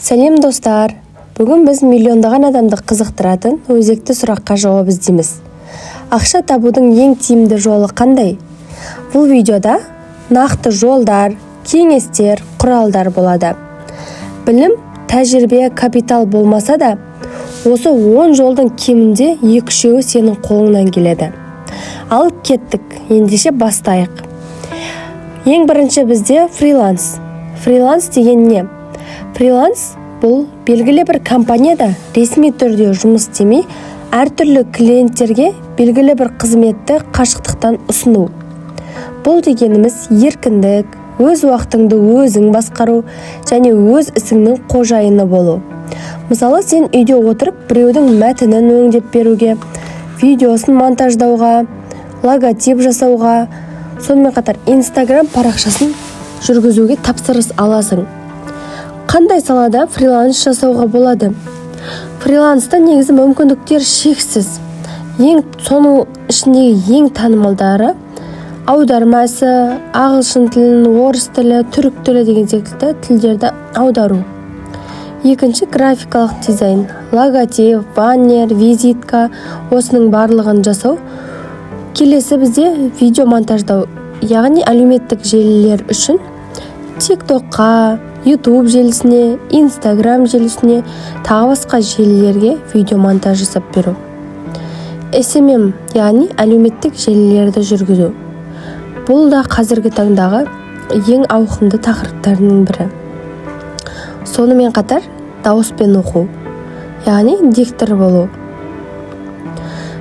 Сәлем достар! Бүгін біз миллиондаған адамды қызықтыратын өзекті сұраққа жауап іздейміз. Ақша табудың ең тиімді жолы қандай? Бұл видеода нақты жолдар, кеңестер, құралдар болады. Білім, тәжірибе, капитал болмаса да, осы 10 жолдың кемінде 2-3 сенің қолыңнан келеді. Алып кеттік, ендеше бастайық. Ең бірінші бізде фриланс. Фриланс деген не? Фриланс бұл белгілі бір компанияда ресми түрде жұмыс істемей, әртүрлі клиенттерге белгілі бір қызметті қашықтықтан ұсыну. Бұл дегеніміз еркіндік, өз уақытыңды өзің басқару және өз ісіңнің қожайыны болу. Мысалы, сен үйде отырып біреудің мәтінін өңдеп беруге, видеосын монтаждауға, логотип жасауға, сонымен қатар Instagram парақшасын жүргізуге тапсырыс аласың. Қандай салада фриланс жасауға болады? Фриланста негізі мүмкіндіктер шексіз. Соның ішіндегі ең танымалдары аударма ісі, ағылшын тілін, орыс тілі, түрік тілі деген секілді тілдерді аудару. Екінші графикалық дизайн, логотип, баннер, визитка, осының барлығын жасау. Келесі бізде видео монтаждау, яғни әлеуметтік желілер үшін TikTokқа, YouTube желісіне, Instagram желісіне, тағы басқа желілерге видео монтаж жасап беру. SMM, яғни әлеуметтік желілерді жүргізу. Бұл да қазіргі таңдағы ең ауқымды тақырыптарының бірі. Сонымен қатар дауыспен оқу, яғни диктор болу.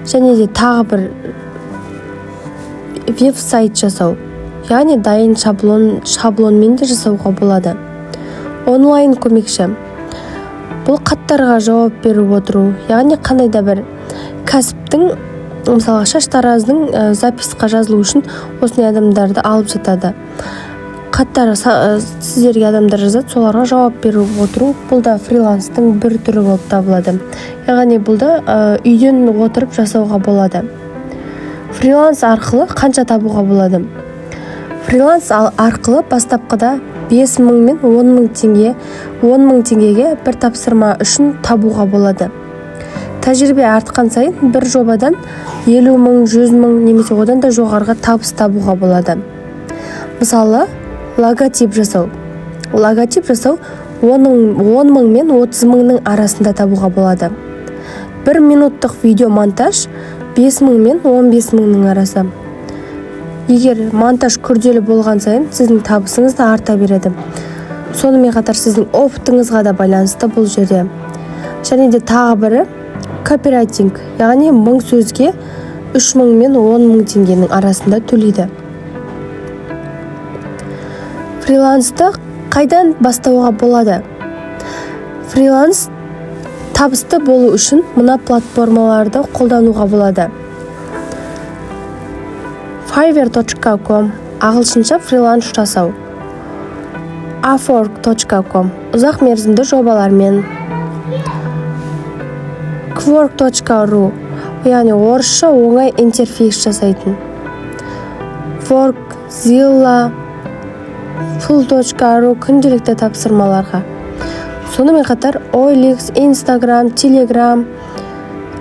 Және де тағы бір веб-сайт жасау, яғни дайын шаблонмен де жасауға болады. Онлайн көмекші. Бұл хаттарға жауап беріп отыру, яғни қандай да бір кәсіптің, мысалы шаштараздың записқа жазылу үшін осындай адамдарды алып жатады. Хаттар сіздерге адамдар жазады, соларға жауап беріп отыру, бұл да фриланстың бір түрі болып табылады. Яғни бұл да үйден отырып жасауға болады. Фриланс арқылы қанша табуға болады? Фриланс арқылы бастапқыда 5.000 мен 10.000 теңгеге бір тапсырма үшін табуға болады. Тәжірибе артқан сайын бір жобадан 50.000, 100.000 немесе одан да жоғарғы табыс табуға болады. Мысалы, логотип жасау. Логотип жасау 10.000 мен 30.000 арасында табуға болады. 1 минуттық видео монтаж 5.000 мен 15.000 арасы. Егер монтаж күрделі болған сайын, сіздің табысыңыз да арта береді. Сонымен қатар сіздің опытыңызға да байланысты бұл жерде. Және де тағы бірі копирайтинг, яғни 1000 сөзге 3.000 мен 10.000 теңгенің арасында төлейді. Фрилансты қайдан бастауға болады? Фриланс табысты болу үшін мына платформаларды қолдануға болады. Fiverr.com ағылшынша фриланс жасау. Upwork.com ұзақ мерзімді жобалармен. Quark.ru яғни орысша оңай интерфейс жасайтын. Work, Zilla, Full.ru күнделікті тапсырмаларға. Сонымен қатар OLX, Instagram, Telegram,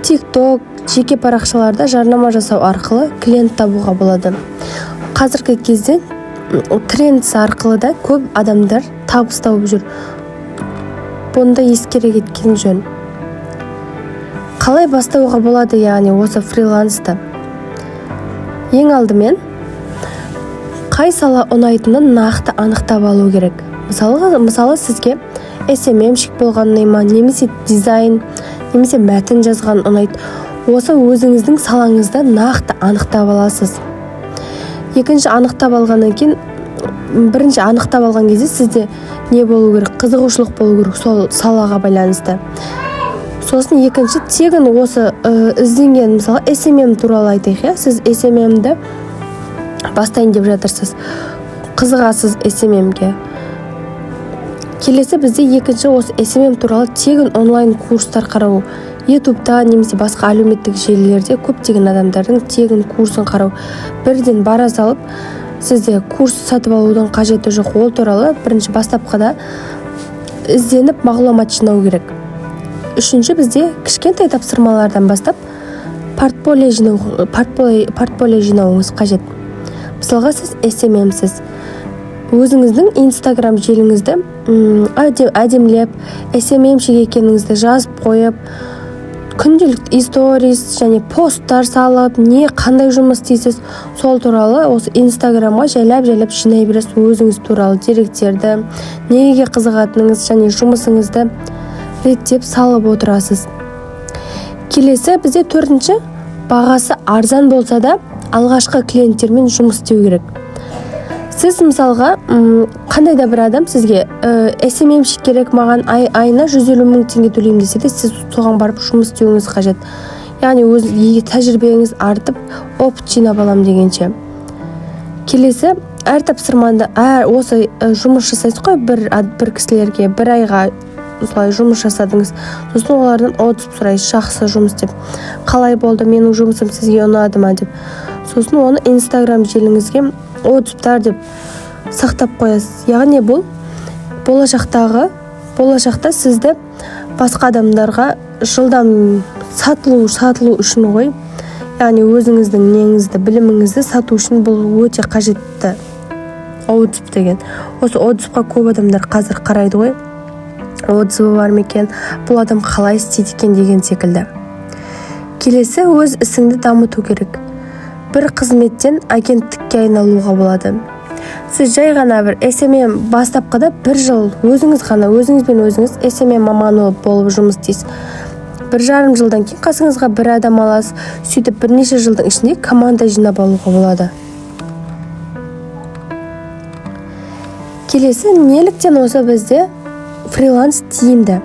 TikTok, жеке парақшаларда жарнама жасау арқылы клиент табуға болады. Қазіргі кезде тренд арқылы да көп адамдар табыс тауып жүр. Бұнда ескере кеткен жөн. Қалай бастауға болады, яғни осы фрилансты? Ең алдымен қай сала ұнайтынын нақты анықтап алу керек. Мысалы сізге SMM-шік болған ұнайма, немесе дизайн, немесе мәтін жазған ұнайды. Осы өзіңіздің салаңызда нақты анықтап аласыз. Екінші анықтап алғаннан кейін, бірінші анықтап алған кезде сізде не болу керек? Қызығушылық болу керек сол салаға байланысты. Сосын екінші тегін осы ізденген, мысалы SMM туралы айтайық, сіз SMM-ді бастайын деп жатырсыз. Қызығасыз SMM-ге. Келесі бізде екінші осы SMM туралы тегін онлайн курстар қарау. YouTube'да немесе басқа әлеуметтік желілерде көптеген адамдардың тегін курсын қарау. Бірден бара салып, сізде курс сатып алудың қажеті жоқ. Ол туралы бірінші бастапқыда ізденіп мағлұмат жинау керек. Үшінші, бізде кішкентай тапсырмалардан бастап портфолио жинауыңыз қажет. Мысалға, сіз SMM-сіз. Өзіңіздің Instagram желіңізді әдемілеп, SMM-шіге екеніңізді жазып қойып, күнделікті сторис және посттар салып, қандай жұмыс істейсіз, сол туралы осы Instagramға жайлап жинай бересіз. Өзіңіз туралы деректерді, неге қызығатыныңыз және жұмысыңызды реттеп салып отырасыз. Келесі, бізде төртінші, бағасы арзан болса да алғашқы клиенттермен жұмыс істеу керек. Сіз мысалға қандай да бір адам сізге SMM-ші керек, маған айына 150 мың теңге төлеймін десе де, сіз соған барып жұмыс істеуіңіз қажет. Яғни өз тәжірибеңіз артып, опыт жинап алам дегенше. Келесі, әр тапсырманда осы жұмыс жасайсыз ғой, бір кісілерге бір айға осылай жұмыс жасадыңыз. Сосын олардан отзыв сұрайсыз, жақсы жұмыс деп. Қалай болды, менің жұмысым сізге ұнады ма деп. Сосын оны Instagram желіңізге отзывтар деп сақтап қоясыз. Яғни бұл болашақта сізді басқа адамдарға жылдам сатылу үшін ғой. Яғни өзіңіздің неңізді, біліміңізді сату үшін бұл өте қажетті. Отзыв деген. Осы отзывқа көп адамдар қазір қарайды ғой. Отзывы бар ма екен, бұл адам қалай істейді екен деген секілді. Келесі, өз ісіңді дамыту керек. Бір қызметтен агенттікке айналуға болады. Сіз жай ғана бір SMM бастапқыда бір жыл өзіңізбен өзіңіз SMM маманы болып жұмыс істейсіз. 1,5 жылдан кейін қасыңызға бір адам аласыз, сөйтіп бірнеше жылдың ішінде команда жинап алуға болады. Келесі, неліктен осы бізде фриланс тиімді?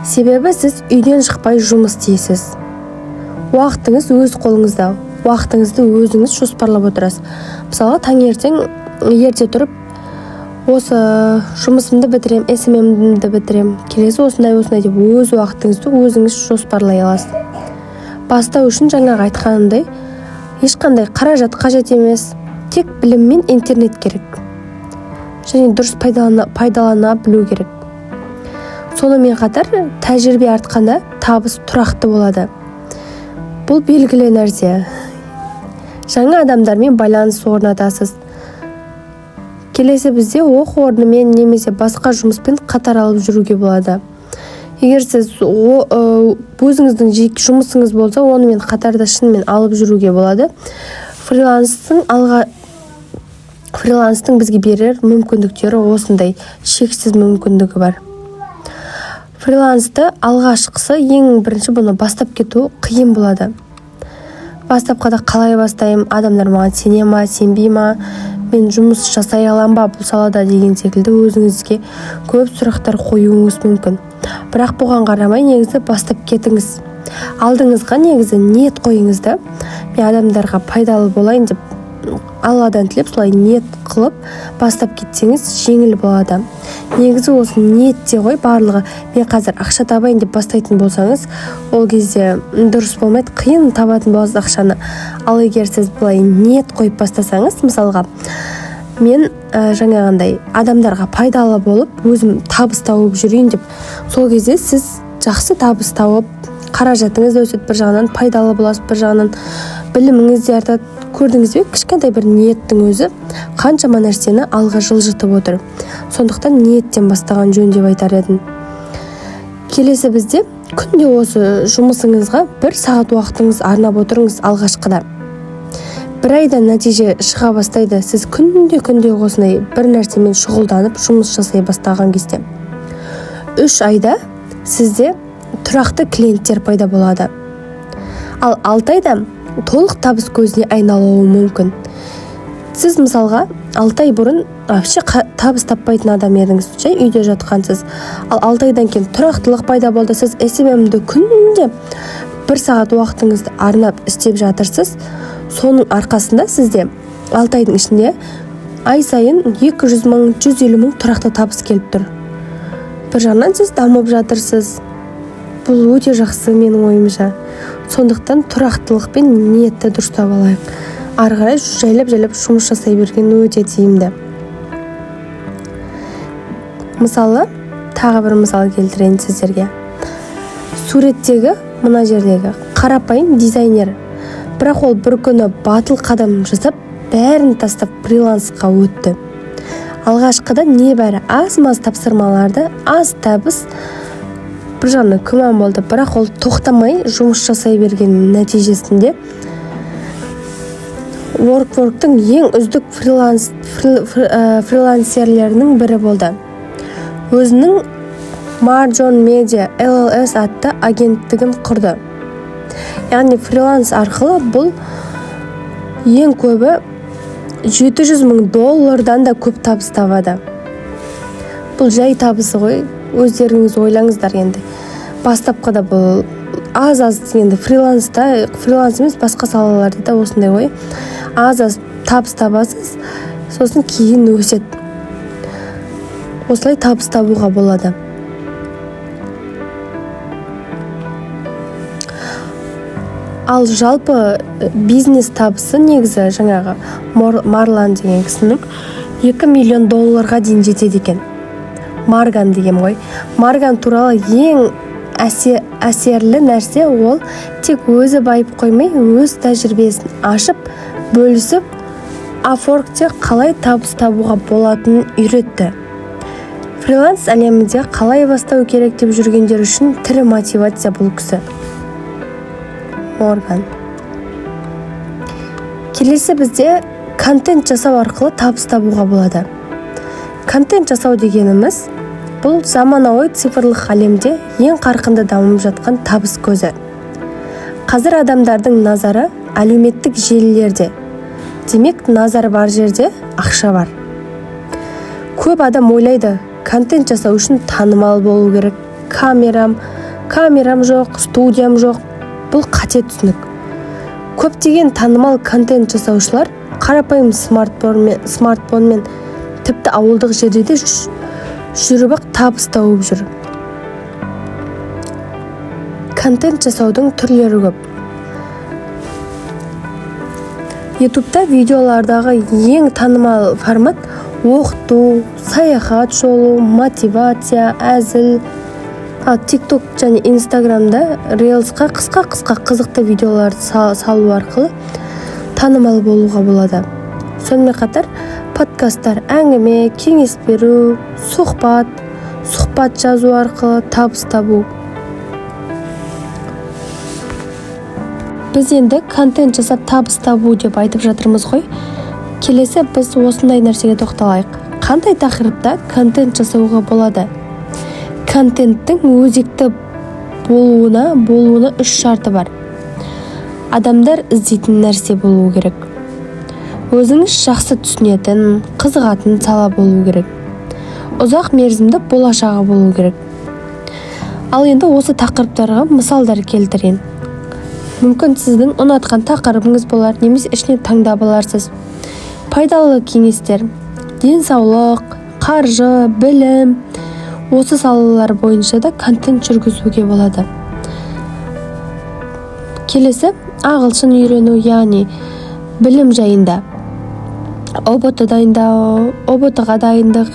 Себебі сіз үйден шықпай жұмыс істейсіз. Уақытыңыз өз қолыңызда. Уақытыңызды өзіңіз жоспарлап отырасыз. Мысалы, таңертең ерте тұрып, осы жұмысымды бітірем, SMM-ді бітірем, келесі осындай деп өз уақытыңызды өзіңіз жоспарлай аласыз. Бастау үшін жаңағы айтқанымдай, ешқандай қаражат қажет емес, тек білім мен интернет керек. Және дұрыс пайдалана білу керек. Сонымен қатар, тәжірибе артқанда табыс тұрақты болады. Бұл белгілі нәрсе. Жаңа адамдармен байланыс орнатасыз. Келесі, бізде оқу орнымен немесе басқа жұмыспен қатар алып жүруге болады. Егер сіз өзіңіздің жеке жұмысыңыз болса, онымен қатарда шынымен алып жүруге болады. Фриланстың бізге берер мүмкіндіктері осындай, шексіз мүмкіндігі бар. Фрилансты алғашқысы ең бірінші бұны бастап кету қиын болады. Бастапқыда қалай бастаймын, адамдар маған сене ма, сенбей ма, мен жұмыс жасай алам ба бұл салада деген секілді өзіңізге көп сұрақтар қоюыңыз мүмкін. Бірақ бұған қарамай негізі бастап кетіңіз. Алдыңызға негізі ниет қойыңыз да, мен адамдарға пайдалы болайын деп Алладан тілеп солай ниет қылып бастап кетсеңіз жеңіл болады. Негізі осы ниетте ғой барлығы. Мен қазір ақша табайын деп бастайтын болсаңыз, ол кезде дұрыс болмайды, қиын табатын боласыз ақшаны. Ал егер сіз былай ниет қойып бастасаңыз, мысалға, мен жаңағындай адамдарға пайдалы болып, өзім табыс тауып жүрейін деп, сол кезде сіз жақсы табыс тауып, қаражатыңыз да өседі, бір жағынан пайдалы боласыз, бір жағынан біліміңіз де артады. Көрдіңіз бе, кішкентай бір ниеттің өзі қаншама нәрсені алға жылжытып отыр. Сондықтан ниеттен бастаған жөн деп айтар едім. Келесі бізде күнде осы жұмысыңызға 1 сағат уақытыңыз арнап отырыңыз алғашқыда. 1 айда нәтиже шыға бастайды. Сіз күнде осындай бір нәрсемен шұғылданып жұмыс жасай бастаған кезде. 3 айда сізде тұрақты клиенттер пайда болады. Ал 6 айда толық табыс көзіне айналуы мүмкін. Сіз мысалға 6 ай бұрын вообще табыс таппайтын адам едіңіз, жай үйде жатқансыз. Ал 6 айдан кейін тұрақтылық пайда болды. Сіз SMM-ді күнде 1 сағат уақытыңызды арнап істеп жатырсыз. Соның арқасында сізде 6 айдың ішінде ай сайын 200 мың, 150 мың тұрақты табыс келіп тұр. Бір жағынан сіз дамып жатырсыз. Бұл өте жақсы менің ойымша. Сондықтан тұрақтылық пен ниетті дұрыстап алайық. Ары қарай жайлап жұмыс жасай берген өте тиімді. Мысалы, тағы бір мысал келтірейін сіздерге. Суреттегі мына жердегі қарапайым дизайнер, бірақ ол бір күні батыл қадам жасап бәрін тастап фрилансқа өтті. Алғашқыда небәрі аз-маз тапсырмаларды, аз табыс, бір жағынан күмән болды, бірақ ол тоқтамай жұмыс жасай берген нәтижесінде Workwork'тың ең үздік фрилансерлерінің бірі болды. Өзінің Marjon Media LLS атты агенттігін құрды. Яғни фриланс арқылы бұл ең көбі $700,000 да көп табыс табады. Бұл жай табысы ғой, өздеріңіз ойлаңыздар енді. Бастапқыда бұл аз-аз енді фриланс емес, басқа салаларда да осындай ғой. Аз-аз табыс табасыз, сосын кейін өседі. Осылай табыс табуға болады. Ал жалпы бизнес табысы негізі жаңағы Марлан деген кісінің $2 миллион дейін жетеді екен. Марган деген ғой. Марган туралы ең әсерлі нәрсе ол тек өзі байып қоймай, өз тәжірибесін ашып, бөлісіп, Upwork'те қалай табыс табуға болатынын үйретті. Фриланс әлемінде қалай бастау керек деп жүргендер үшін тірі мотивация бұл кісі. Морган. Келесі бізде контент жасау арқылы табыс табуға болады. Контент жасау дегеніміз бұл заманауи цифрлық әлемде ең қарқынды дамып жатқан табыс көзі. Қазір адамдардың назары әлеуметтік желілерде. Демек, назар бар жерде ақша бар. Көп адам ойлайды, контент жасау үшін танымал болу керек. Камерам жоқ, студиям жоқ. Бұл қате түсінік. Көптеген танымал контент жасаушылар қарапайым смартфонмен тіпті ауылдық жерде де жүріп табыс тауып жүр. Контент жасаудың түрлері көп. YouTube'да видеолардағы ең танымал формат оқыту, саяхат жолу, мотивация, әзіл. Ал TikTok және Instagram'да Reels'қа қысқа қызықты видеоларды салу арқылы танымал болуға болады. Сонымен қатар подкасттар, әңгіме, кеңес беру, сұхбат жазу арқылы табыс табу. Біз енді контент жасап табыс табу деп айтып жатырмыз ғой. Келесі біз осындай нәрсеге тоқталайық. Қандай тақырыпта контент жасауға болады? Контенттің өзекті болуына 3 шарты бар. Адамдар іздейтін нәрсе болуы керек. Өзіңіз жақсы түсінетін, қызығатын сала болуы керек. Ұзақ мерзімді болашағы болуы керек. Ал енді осы тақырыптарға мысалдар келтірейін. Мүмкін сіздің ұнатқан тақырыбыңыз болар, немесе ішінен таңдап аларсыз. Пайдалы кеңестер, денсаулық, қаржы, білім, осы салалар бойынша да контент жүргізуге болады. Келесі ағылшын үйрену, яғни білім жайында. ОБТ дайындау, ОБТ-ға дайындық,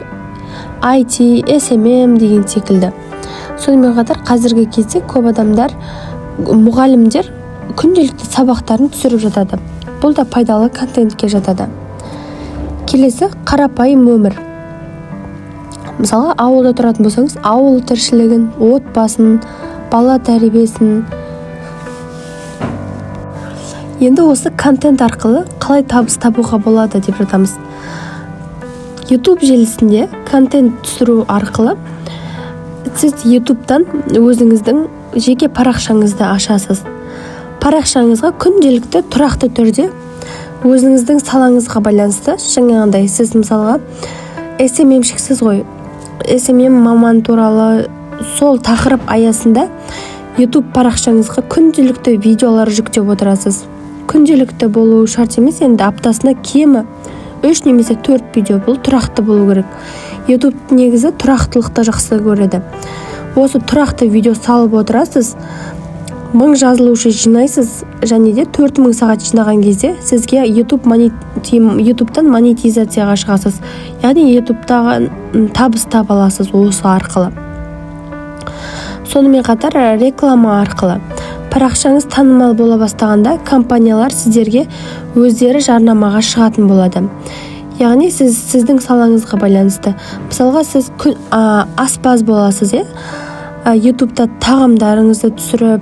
IT, SMM деген секілді. Сонымен қатар қазіргі кезде көп адамдар, мұғалімдер күнделікті сабақтарын түсіріп жатады. Бұл да пайдалы контентке жатады. Келесі қарапайым өмір. Мысалы, ауылда тұратын болсаңыз, ауыл тіршілігін, отбасын, бала тәрбиесін. Енді осы контент арқылы қалай табыс табуға болады деп жатамыз. YouTube желісінде контент түсіру арқылы сіз YouTube'дан өзіңіздің жеке парақшаңызды ашасыз. Парақшаңызға күнделікті тұрақты түрде өзіңіздің салаңызға байланысты, жаңағындай сіз мысалға SMM-шіксіз ғой. SMM маман туралы сол тақырып аясында YouTube парақшаңызға күнделікті видеолар жүктеп отырасыз. Күнделікті болу шарт емес, енді аптасына кемі 3 немесе 4 видео, бұл тұрақты болу керек. YouTube негізі тұрақтылықты жақсы көреді. Осы тұрақты видео салып отырасыз, 1000 жазылушы жинайсыз, және де 4000 сағат жинаған кезде сізге YouTube'тан монетизацияға шығасыз. Яғни YouTube'тағы табыс таба аласыз осы арқылы. Сонымен қатар реклама арқылы парақшаңыз танымал бола бастағанда компаниялар сіздерге өздері жарнамаға шығатын болады. Яғни сіздің салаңызға байланысты. Мысалға сіз аспаз боласыз, YouTube'да тағамдарыңызды түсіру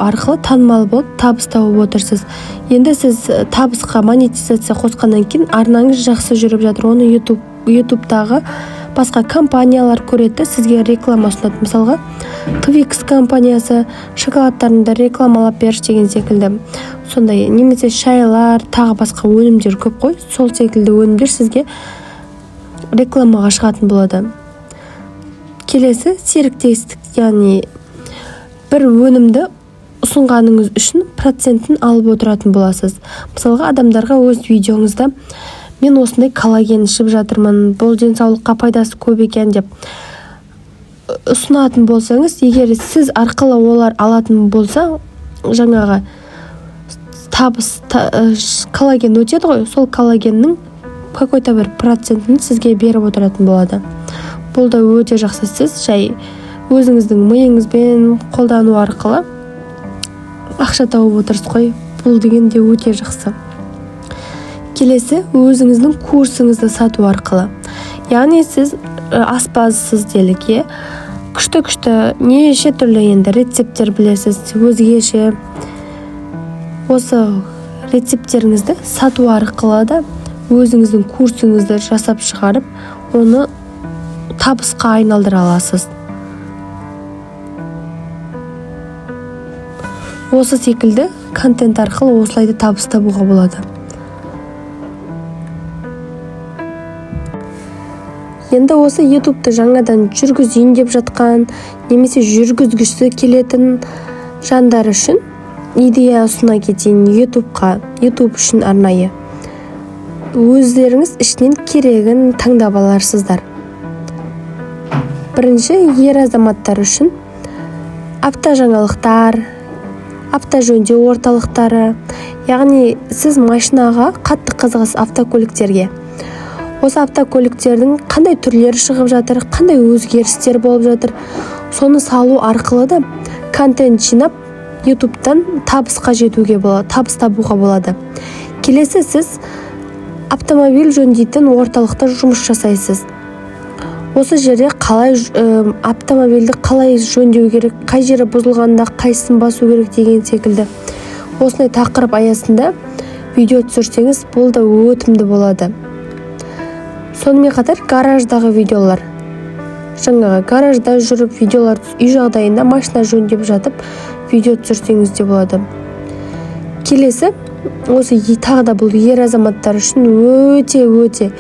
арқылы танымал болып табыс тауып отырсыз. Енді сіз табысқа монетизация қосқаннан кейін арнаңыз жақсы жүріп жатыр. Оны YouTube'дағы басқа компаниялар көреді, сізге реклама ұсынады. Мысалға Twix компаниясы шоколадтарында рекламалап берші деген секілді. Сондай, немесе шайлар, тағы басқа өнімдер көп қой. Сол секілді өнімдер сізге рекламаға шығатын болады. Келесі серіктестік, яғни бір өнімді ұсынғаныңыз үшін процентін алып отыратын боласыз. Мысалға адамдарға өз видеоңызда мен осындай коллаген ішіп жатырмын, бұл денсаулыққа пайдасы көп екен деп ұсынатын болсаңыз, егер сіз арқылы олар алатын болса, жаңағы коллаген өтеді ғой, сол коллагеннің какой-то бір процентін сізге беріп отыратын болады. Бұл да өте жақсы. Сіз жай өзіңіздің миыңызбен қолдану арқылы ақша тауып отырсыз ғой. Бұл деген де өте жақсы. Келесі, өзіңіздің курсыңызды сату арқылы. Яғни сіз аспазсыз делік, күшті неше түрлі енді рецепттер білесіз, өзгеше. Осы рецептеріңізді сату арқылы да өзіңіздің курсыңызды жасап шығарып, оны табысқа айналдыра аласыз. Осы секілді контент арқылы осылайды табыс табуға болады. Енді осы YouTube'ды жаңадан жүргізейін деп жатқан, немесе жүргізгісі келетін жандар үшін идея ұсына кетейін YouTube үшін арнайы. Өздеріңіз ішінен керегін таңдап аларсыздар. Бірінші, ер азаматтар үшін апта жаңалықтар, апта жөндеу орталықтары, яғни сіз машинаға қатты қызығасыз, автокөліктерге. Осы автокөліктердің қандай түрлері шығып жатыр, қандай өзгерістер болып жатыр, соны салу арқылы да контент жинап YouTube'дан табысқа жетуге болады, табыс табуға болады. Келесі, сіз автомобиль жөндейтін орталықта жұмыс жасайсыз. Осы жерде автомобильді қалай жөндеу керек, қай жері бұзылғанда қайсысын басу керек деген секілді. Осындай тақырып аясында видео түсірсеңіз, бұл да өтімді болады. Сонымен қатар гараждағы видеолар. Жаңағы гаражда жүріп видеолар, үй жағдайында машина жөндеп жатып видео түсірсеңіз де болады. Келесі, осы тағы да бұл ер азаматтар үшін өте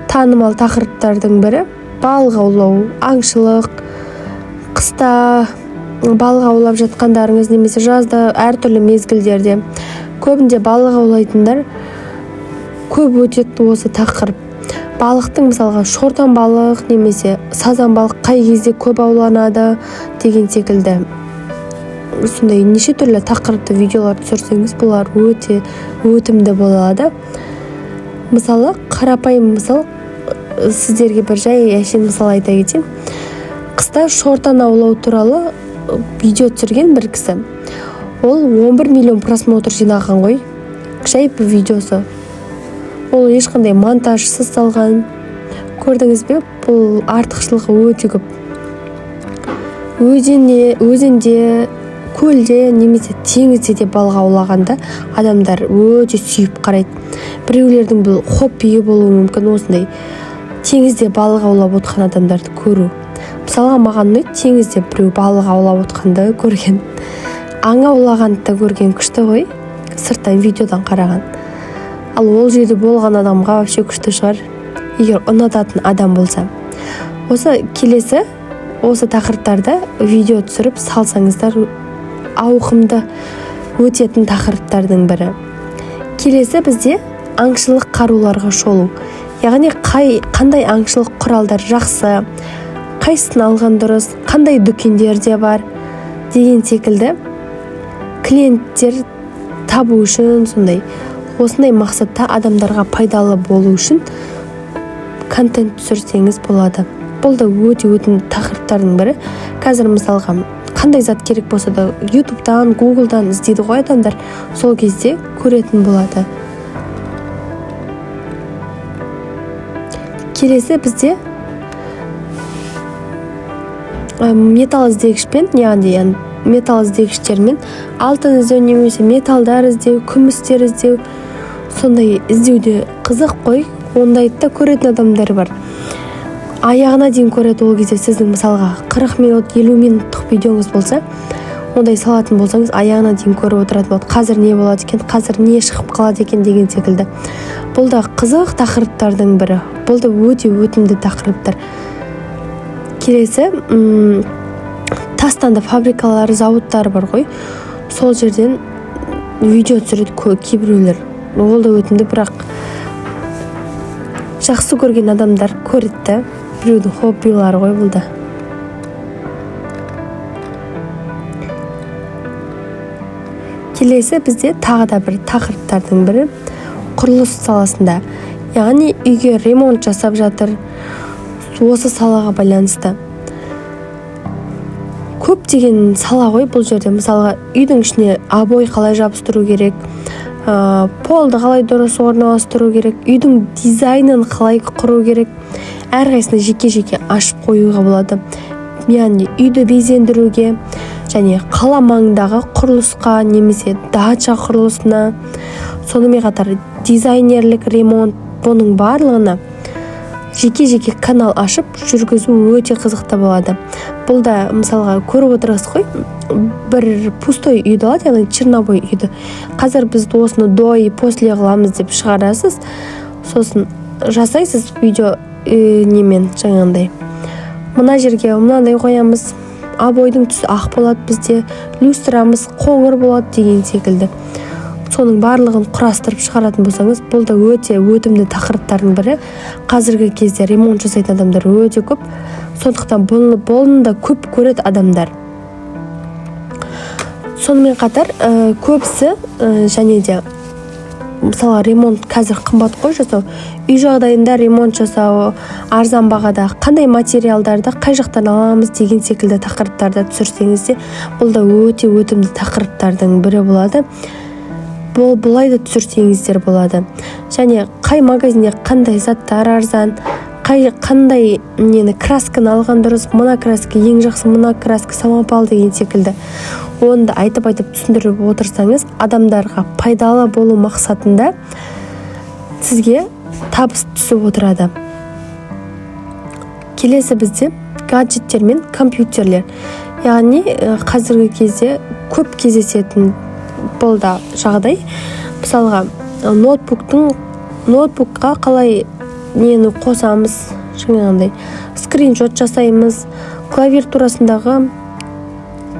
танымал тақырыптардың бірі балық аулау, аңшылық. Қыста балық аулап жатқандарыңыз, немесе жазда әртүрлі мезгілдерде көбінде балық аулайтындар көп өтеді осы тақырып. Балықтың мысалға шортан балық немесе сазан балық қай кезде көп ауланады деген секілді. Сондай неше түрлі тақырыпты видеолар түсірсеңіз, бұлар өте өтімді болады. Мысалы, қарапайым мысал, сіздерге бір жай әшейін мысал айта кетейін. Қыста шортан аулау туралы видео түсірген бір кісі. Ол 11 миллион просмотр жинаған ғой. Жай бір видеосы. Ол ешқандай монтажсыз салған. Көрдіңіз бе? Бұл артықшылығы өте көп. Өзенде, көлде немесе теңізде де балық аулағанда адамдар өте сүйіп қарайды. Біреулердің бұл хоббиі болуы мүмкін, осындай теңізде балық аулап отқан адамдарды көру. Мысалға, маған ұнайды, теңізде біреу балық аулап отқанды көрген. Аң аулағанды көрген күшті ғой, сырттан видеодан қараған. Ал ол жерде болған адамға вообще күшті шығар, егер ұнататын адам болса. Осы келесі, осы тақырыптарда видео түсіріп салсаңыздар, ауқымды өтетін тақырыптардың бірі. Келесі бізде аңшылық қаруларға шолу. Яғни қандай аңшылық құралдар жақсы, қайсысын алған дұрыс, қандай дүкендерде бар деген секілді клиенттер табу үшін, осындай мақсатта адамдарға пайдалы болу үшін контент түсірсеңіз болады. бұл да өте тақырыптардың бірі. Қазір мысалға қандай зат керек болса да ютубтан, гуглдан іздейді ғой адамдар, сол кезде көретін болады. Келесі бізде металл іздегішпен, яғни металл іздегіштермен алтын іздеу немесе металдар іздеу, күмістер іздеу, сондай іздеуде қызық қой. Ондайды да көретін адамдар бар. Аяғына дейін көреді. Ол кезде сіздің мысалға 40 минут, 50 минуттық видеоңыз болса, ондай салатын болсаңыз, аяғына дейін көріп отыратын болады. Қазір не болады екен, қазір не шығып қалады екен деген секілді. Бұл да қызық тақырыптардың бірі. Бұл да өте өтімді тақырыптар. Келесі, тастанды фабрикалары, зауыттары бар ғой. Сол жерден видео түсіреді кейбіреулер. Ол да өтімді, бірақ жақсы көрген адамдар көреді. Біреудің хоббилары ғой бұл да. Келесі бізде тағы да бір тақырыптардың бірі құрылыс саласында. Яғни үйге ремонт жасап жатыр. Осы салаға байланысты. Көптеген сала ғой бұл жерде. Мысалға үйдің ішіне обой қалай жабыстыру керек, полды қалай дұрыс орналастыру керек, үйдің дизайнын қалай құру керек, әрқайсыны жеке-жеке ашып қоюға болады. Яғни үйді безендіруге және қала маңындағы құрылысқа немесе дача құрылысына, сонымен қатар дизайнерлік ремонт, бұның барлығына жеке-жеке канал ашып жүргізу өте қызықты болады. Бұл да мысалға көріп отырасыз ғой, бір пустой үйді алады, яғни черновой үйді. Қазір біз осыны до и после қыламыз деп шығарасыз. Сосын жасайсыз видео немен жаңағындай. Мына жерге мынандай қоямыз, обойдың түсі ақ болады, бізде люстрамыз қоңыр болады деген секілді. Соның барлығын құрастырып шығаратын болсаңыз, бұл да өте өтімді тақырыптардың бірі. Қазіргі кезде ремонт жасайтын адамдар өте көп. Сондықтан бұны да көп көреді адамдар. Сонымен қатар көбісі және де мысалы ремонт қазір қымбат қой жасау. Үй жағдайында ремонт жасау арзан бағада, қандай материалдарды қай жақтан аламыз деген секілді тақырыптарды түсірсеңіз де, бұл да өте өтімді тақырыптардың бірі болады. Бұлай да түсірсеңіздер болады. Және қай магазинде қандай заттар арзан, қандай красканы алған дұрыс, мына краска ең жақсы, мына краска самопал деген секілді. Оны да айтып түсіндіріп отырсаңыз, адамдарға пайдалы болу мақсатында сізге табыс түсіп отырады. Келесі бізде гаджеттер мен компьютерлер. Яғни қазіргі кезде көп кездесетін бұл да жағдай. Мысалға ноутбукқа қалай нені қосамыз, жаңағындай скриншот жасаймыз, клавиатурасындағы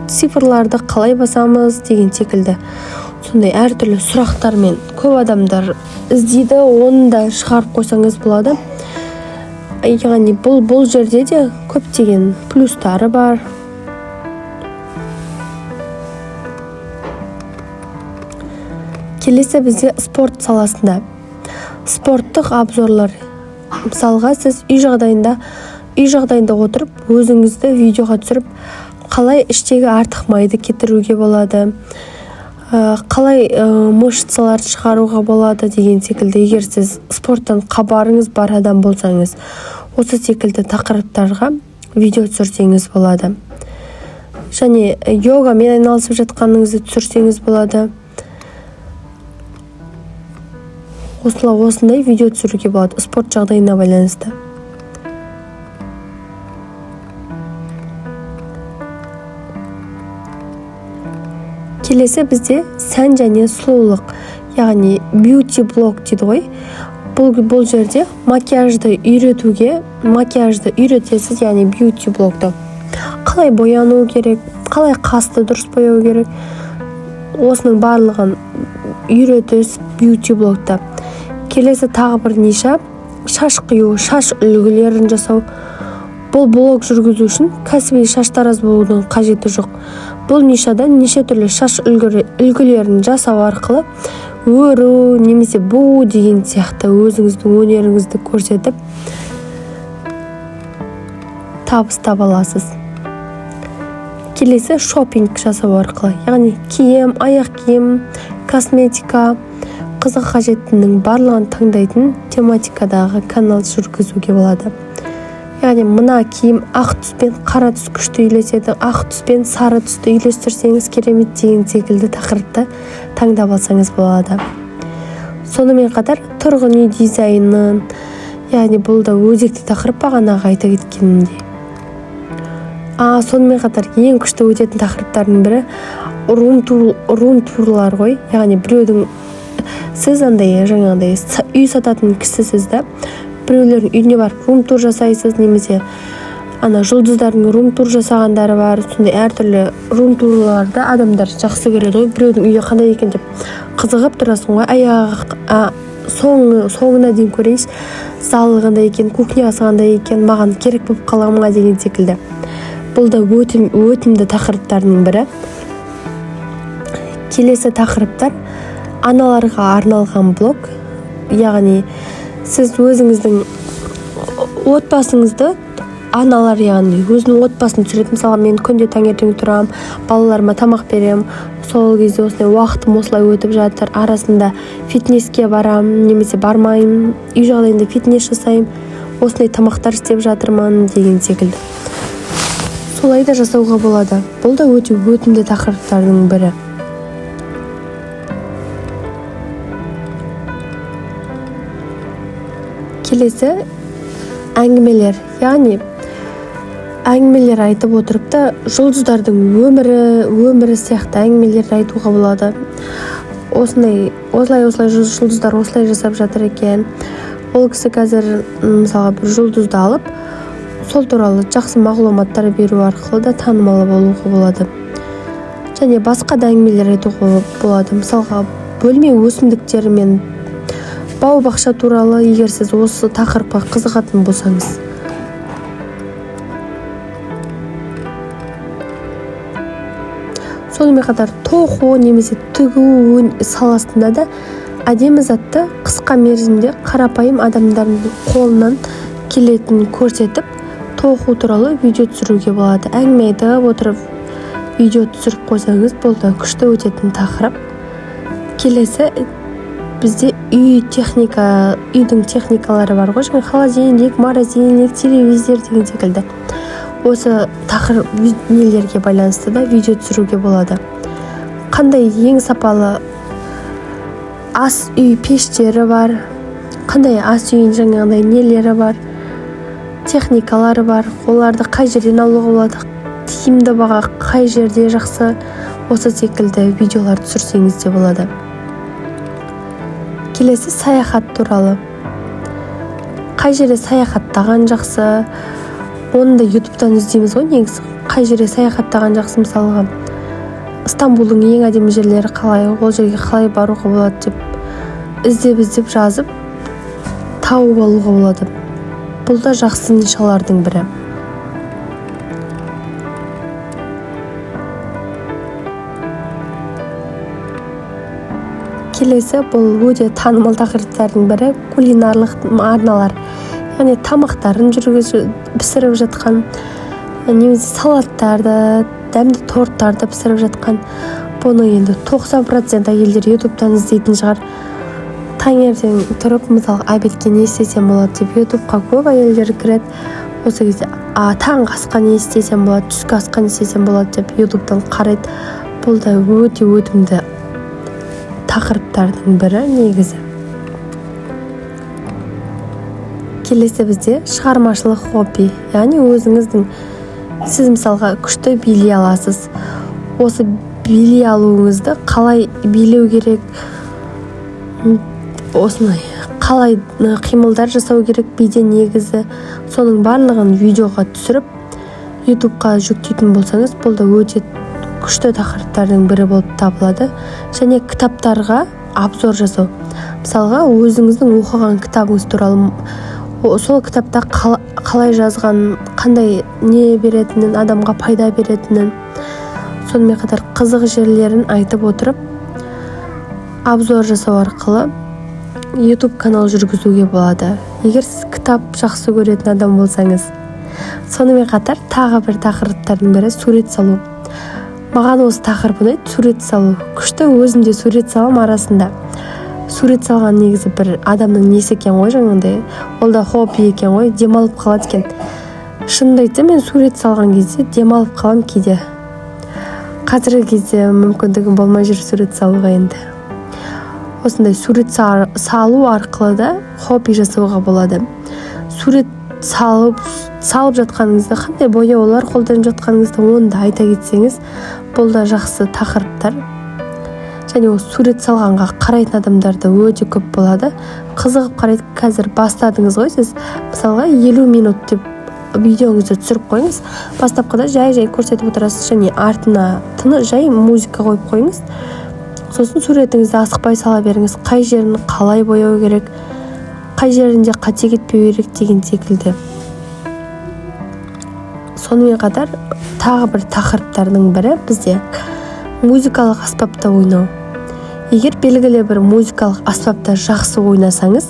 цифрларды қалай басамыз деген секілді. Сондай әртүрлі сұрақтармен көп адамдар іздейді, оны да шығарып қойсаңыз болады. Яғни бұл жерде де көптеген плюстары бар. Келесі бізде спорт саласында. Спорттық обзорлар. Мысалға сіз үй жағдайында отырып, өзіңізді видеоға түсіріп, қалай іштегі артық майды кетіруге болады, қалай мышцаларды шығаруға болады деген секілді. Егер сіз спорттан хабарыңыз бар адам болсаңыз, осы секілді тақырыптарға видео түсірсеңіз болады. Және йогамен айналысып жатқаныңызды түсірсеңіз болады. Осындай видео түсіруге болады спорт жағдайына байланысты. Келесі бізде сән және сұлулық, яғни beauty blog дейді ғой. Бұл жерде макияжды үйретесіз, яғни beauty blogды. Қалай бояну керек, қалай қасты дұрыс бояу керек, осының барлығын үйретесіз beauty blogда. Келесі тағы бір ниша, шаш қию, шаш үлгілерін жасау. Бұл блог жүргізу үшін кәсіби шаштараз болудың қажеті жоқ. Бұл нишада неше түрлі шаш үлгілерін жасау арқылы өру немесе бу деген сияқты өзіңіздің өнеріңізді көрсетіп табыс таба аласыз. Келесі шопинг жасау арқылы, яғни киім, аяқ киім, косметика, қызға қажеттінің барлығын таңдайтын тематикадағы канал жүргізуге болады. Яғни мына киім ақ түс пен қара түс күшті үйлеседі, ақ түс пен сары түсті үйлестірсеңіз керемет деген секілді тақырыпты таңдап алсаңыз болады. Сонымен қатар тұрғын үй дизайнын, яғни бұл да өзекті тақырып бағанағы айта кеткенімдей. Сонымен қатар ең күшті өтетін тақырыптардың бірі рум-турлар ғой. Яғни біреудің сіз жаңағындай үй сататын кісісіз да, біреулердің үйіне барып рум-тур жасайсыз, немесе жұлдыздардың рум-тур жасағандары бар. Сондай әртүрлі рум-турларды адамдар жақсы көреді ғой. Біреудің үйі қандай екен деп қызығып тұрасың ғой. Соңына дейін көрейінші, залы қандай екен, кухнясы қандай екен, маған керек болып қаламға деген секілді. Бұл да өтімді тақырыптардың бірі. Келесі тақырыптар аналарға арналған блог. Яғни сіз өзіңіздің отбасыңызды, аналар яғни өзінің отбасын түсіреді. Мысалы, мен күнде таңертең тұрам, балаларыма тамақ берем, сол кезде осылай уақытым осылай өтіп жатыр, арасында фитнеске барам, немесе бармайым, үй жағдайында фитнес жасайым, осындай тамақтар істеп жатырмын деген секілді. Солай да жасауға болады. Бұл да өте өтімді тақырыптардың бірі. Келесі әңгімелер, яғни әңгімелер айтып отырып та жұлдыздардың өмірі сияқты әңгімелер айтуға болады. Осылай жұлдыздар осылай жасап жатыр екен. Ол кісі қазір мысалға бір жұлдызды алып, сол туралы жақсы мағлұматтар беру арқылы да танымал болуға болады. Және басқа да әңгімелер айтуға болады. Мысалға, бөлме өсімдіктері мен бау-бақша туралы, егер сіз осы тақырыпқа қызығатын болсаңыз. Сонымен қатар тоқу немесе тігу саласында да әдемі затты қысқа мерзімде қарапайым адамдардың қолынан келетінін көрсетіп, тоқу туралы видео түсіруге болады. Әңгіме айтып отырып видео түсіріп қойсаңыз, бұл да күшті өтетін тақырып. Келесі бізде үйдің техникалары бар ғой. Холодильник, морозильник, телевизор деген секілді. Осы тақырып нелерге байланысты да видео түсіруге болады. Қандай ең сапалы ас үй пештері бар, қандай ас үйін жаңағындай нелері бар, техникалары бар, оларды қай жерден алуға болады, тиімді баға қай жерде жақсы, осы секілді видеолар түсірсеңіз де болады. Келесі саяхат туралы. Қай жерде саяхаттаған жақсы, оны да ютубтан іздейміз ғой негізі. Қай жерде саяхаттаған жақсы, мысалға Стамбулдың ең әдемі жерлері қалай, ол жерге қалай баруға болады деп іздеп жазып тауып алуға болады. Бұл да жақсы нишалардың бірі. Келесі бұл өте танымал тақырыптардың бірі кулинарлық арналар. Яғни тамақтарын пісіріп жатқан, немесе салаттарды, дәмді торттарды пісіріп жатқан. Бұны енді 90% әйелдер ютубтан іздейтін шығар. Таңертең тұрып, мысалы, обедке не істесем болады деп ютубқа көп әйелдер кіреді. Осы кезде таңғы асқа не істесем болады, түскі асқа не істесем болады деп ютубтан қарайды. Бұл да өте өтімді тақырыптардың бірі негізі. Келесі бізде шығармашылық хобби, яғни сіз мысалға күшті билей аласыз. Осы билей алуыңызды қалай билеу керек, осындай қалай қимылдар жасау керек биде негізі, соның барлығын видеоға түсіріп ютубқа жүктейтін болсаңыз, бұл да өте күшті тақырыптардың бірі болып табылады. Және кітаптарға обзор жасау. Мысалға, өзіңіздің оқыған кітабыңыз туралы, сол кітапта қалай жазған, қандай не беретінін, адамға пайда беретінін, сонымен қатар қызық жерлерін айтып отырып, обзор жасау арқылы YouTube канал жүргізуге болады. Егер сіз кітап жақсы көретін адам болсаңыз, Сонымен қатар тағы бір тақырыптардың бірі сурет салу. Маған осы тақырып ұнайды, сурет салу. Күшті, өзім де сурет салам арасында. Сурет салған негізі бір адамның несі екен ғой, жаңағындай. Ол да хобби екен ғой, демалып қалады екен. Шынымды айтсам, мен сурет салған кезде демалып қалам кейде. Қазіргі кезде мүмкіндігім болмай жүр сурет салуға енді. Осындай сурет салу арқылы да хобби жасауға болады. Сурет салып жатқаныңызда қандай бояулар қолданып жатқаныңызды оны да айта кетсеңіз, бұл да жақсы тақырыптар. Және ол сурет салғанға қарайтын адамдарда өте көп болады. Қызығып қарайды. Қазір бастадыңыз ғой сіз. Мысалға 50 минут деп видеоңызды түсіріп қойыңыз. Бастапқыда жай көрсетіп отырасыз, және артына жай музыка қойып қойыңыз. Сосын суретіңізді асықпай сала беріңіз. Қай жерін қалай бояу керек, қай жерінде қате кетпеу керек деген секілді. Сонымен қатар тағы бір тақырыптардың бірі бізде музыкалық аспапта ойнау. Егер белгілі бір музыкалық аспапта жақсы ойнасаңыз,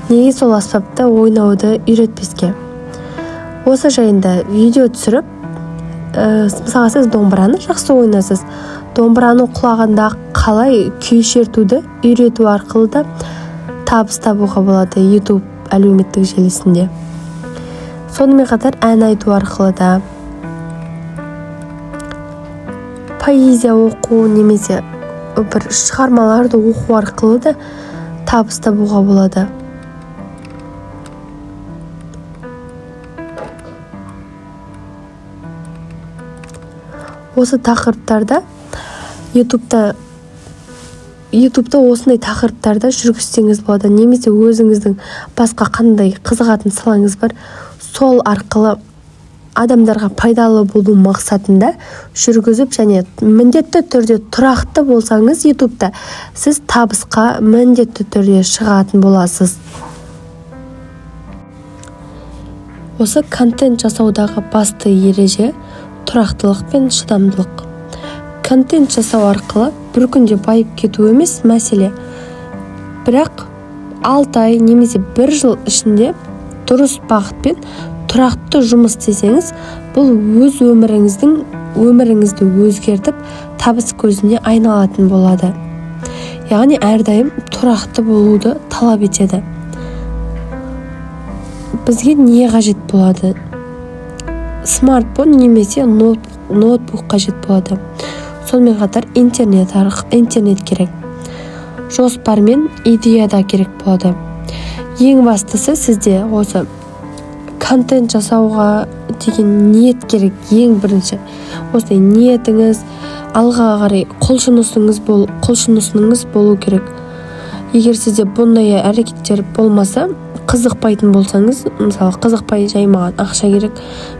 неге сол аспапта ойнауды үйретпеске? Осы жайында видео түсіріп, мысалға сіз домбыраны жақсы ойнасыз. Домбыраны құлағанда қалай күй шертуді үйрету арқылы да табыс табуға болады YouTube әлеуметтік желісінде. Сонымен қатар ән айту арқылы да, поэзия оқу немесе бір шығармаларды оқу арқылы да табыс табуға болады. Осы тақырыптарда YouTube'да осындай тақырыптарда жүргізсеңіз болады, немесе өзіңіздің басқа қандай қызығатын салаңыз бар, сол арқылы адамдарға пайдалы болу мақсатында жүргізіп, және міндетті түрде тұрақты болсаңыз YouTube'да, сіз табысқа міндетті түрде шығатын боласыз. Осы контент жасаудағы басты ереже тұрақтылық пен шыдамдылық. Контент жасау арқылы бір күнде байып кету емес мәселе. Бірақ 6 ай немесе 1 жыл ішінде дұрыс бағытпен тұрақты жұмыс істесеңіз, бұл өз өміріңізді өзгертіп, табыс көзіне айналатын болады. Яғни әрдайым тұрақты болуды талап етеді. Бізге не қажет болады? Смартфон немесе ноутбук қажет болады. Сонымен қатар интернет керек. Жоспар мен идея да керек болады. Ең бастысы сізде осы контент жасауға деген ниет керек. Ең бірінші осындай ниетіңіз, алға қарай құлшынысыңыз болу керек. Егер сізде бұндай әрекеттер болмаса, қызықпайтын болсаңыз, мысалы қызықпай жай маған ақша керек,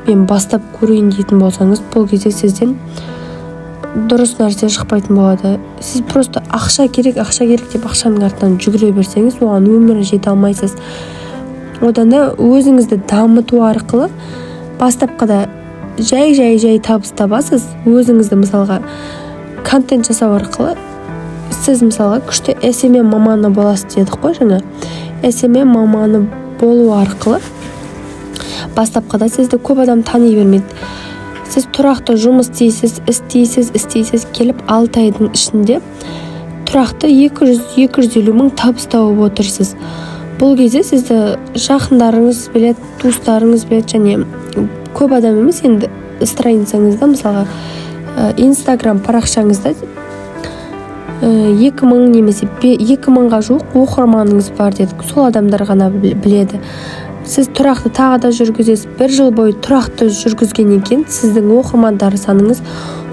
мен бастап көрейін дейтін болсаңыз, бұл кезде сізден дұрыс нәрсе шықпайтын болады. Сіз просто ақша керек деп ақшаның артынан жүгіре берсеңіз, оған өмірі жете алмайсыз. Одан да өзіңізді дамыту арқылы бастапқыда жай табыс табасыз. Өзіңізді мысалға контент жасау арқылы сіз мысалға күшті SMM маманы боласыз дедік қой жаңа. SMM маманы болу арқылы бастапқыда сізді көп адам тани бермейді. Сіз тұрақты жұмыс істейсіз, келіп 6 айдың ішінде тұрақты 200-250 мың табыс тауып отырсыз. Бұл кезде сізді жақындарыңыз білет, туыстарыңыз білет, және көп адам емес, енді страницаңызда, мысалға Instagram парақшаңызда 2000 немесе 2000-ға жуық оқырманыңыз бар дедік. Сол адамдар ғана біледі. Сіз тұрақты тағы да жүргізесіз. 1 жыл бойы тұрақты жүргізгеннен кейін сіздің оқырмандар саныңыз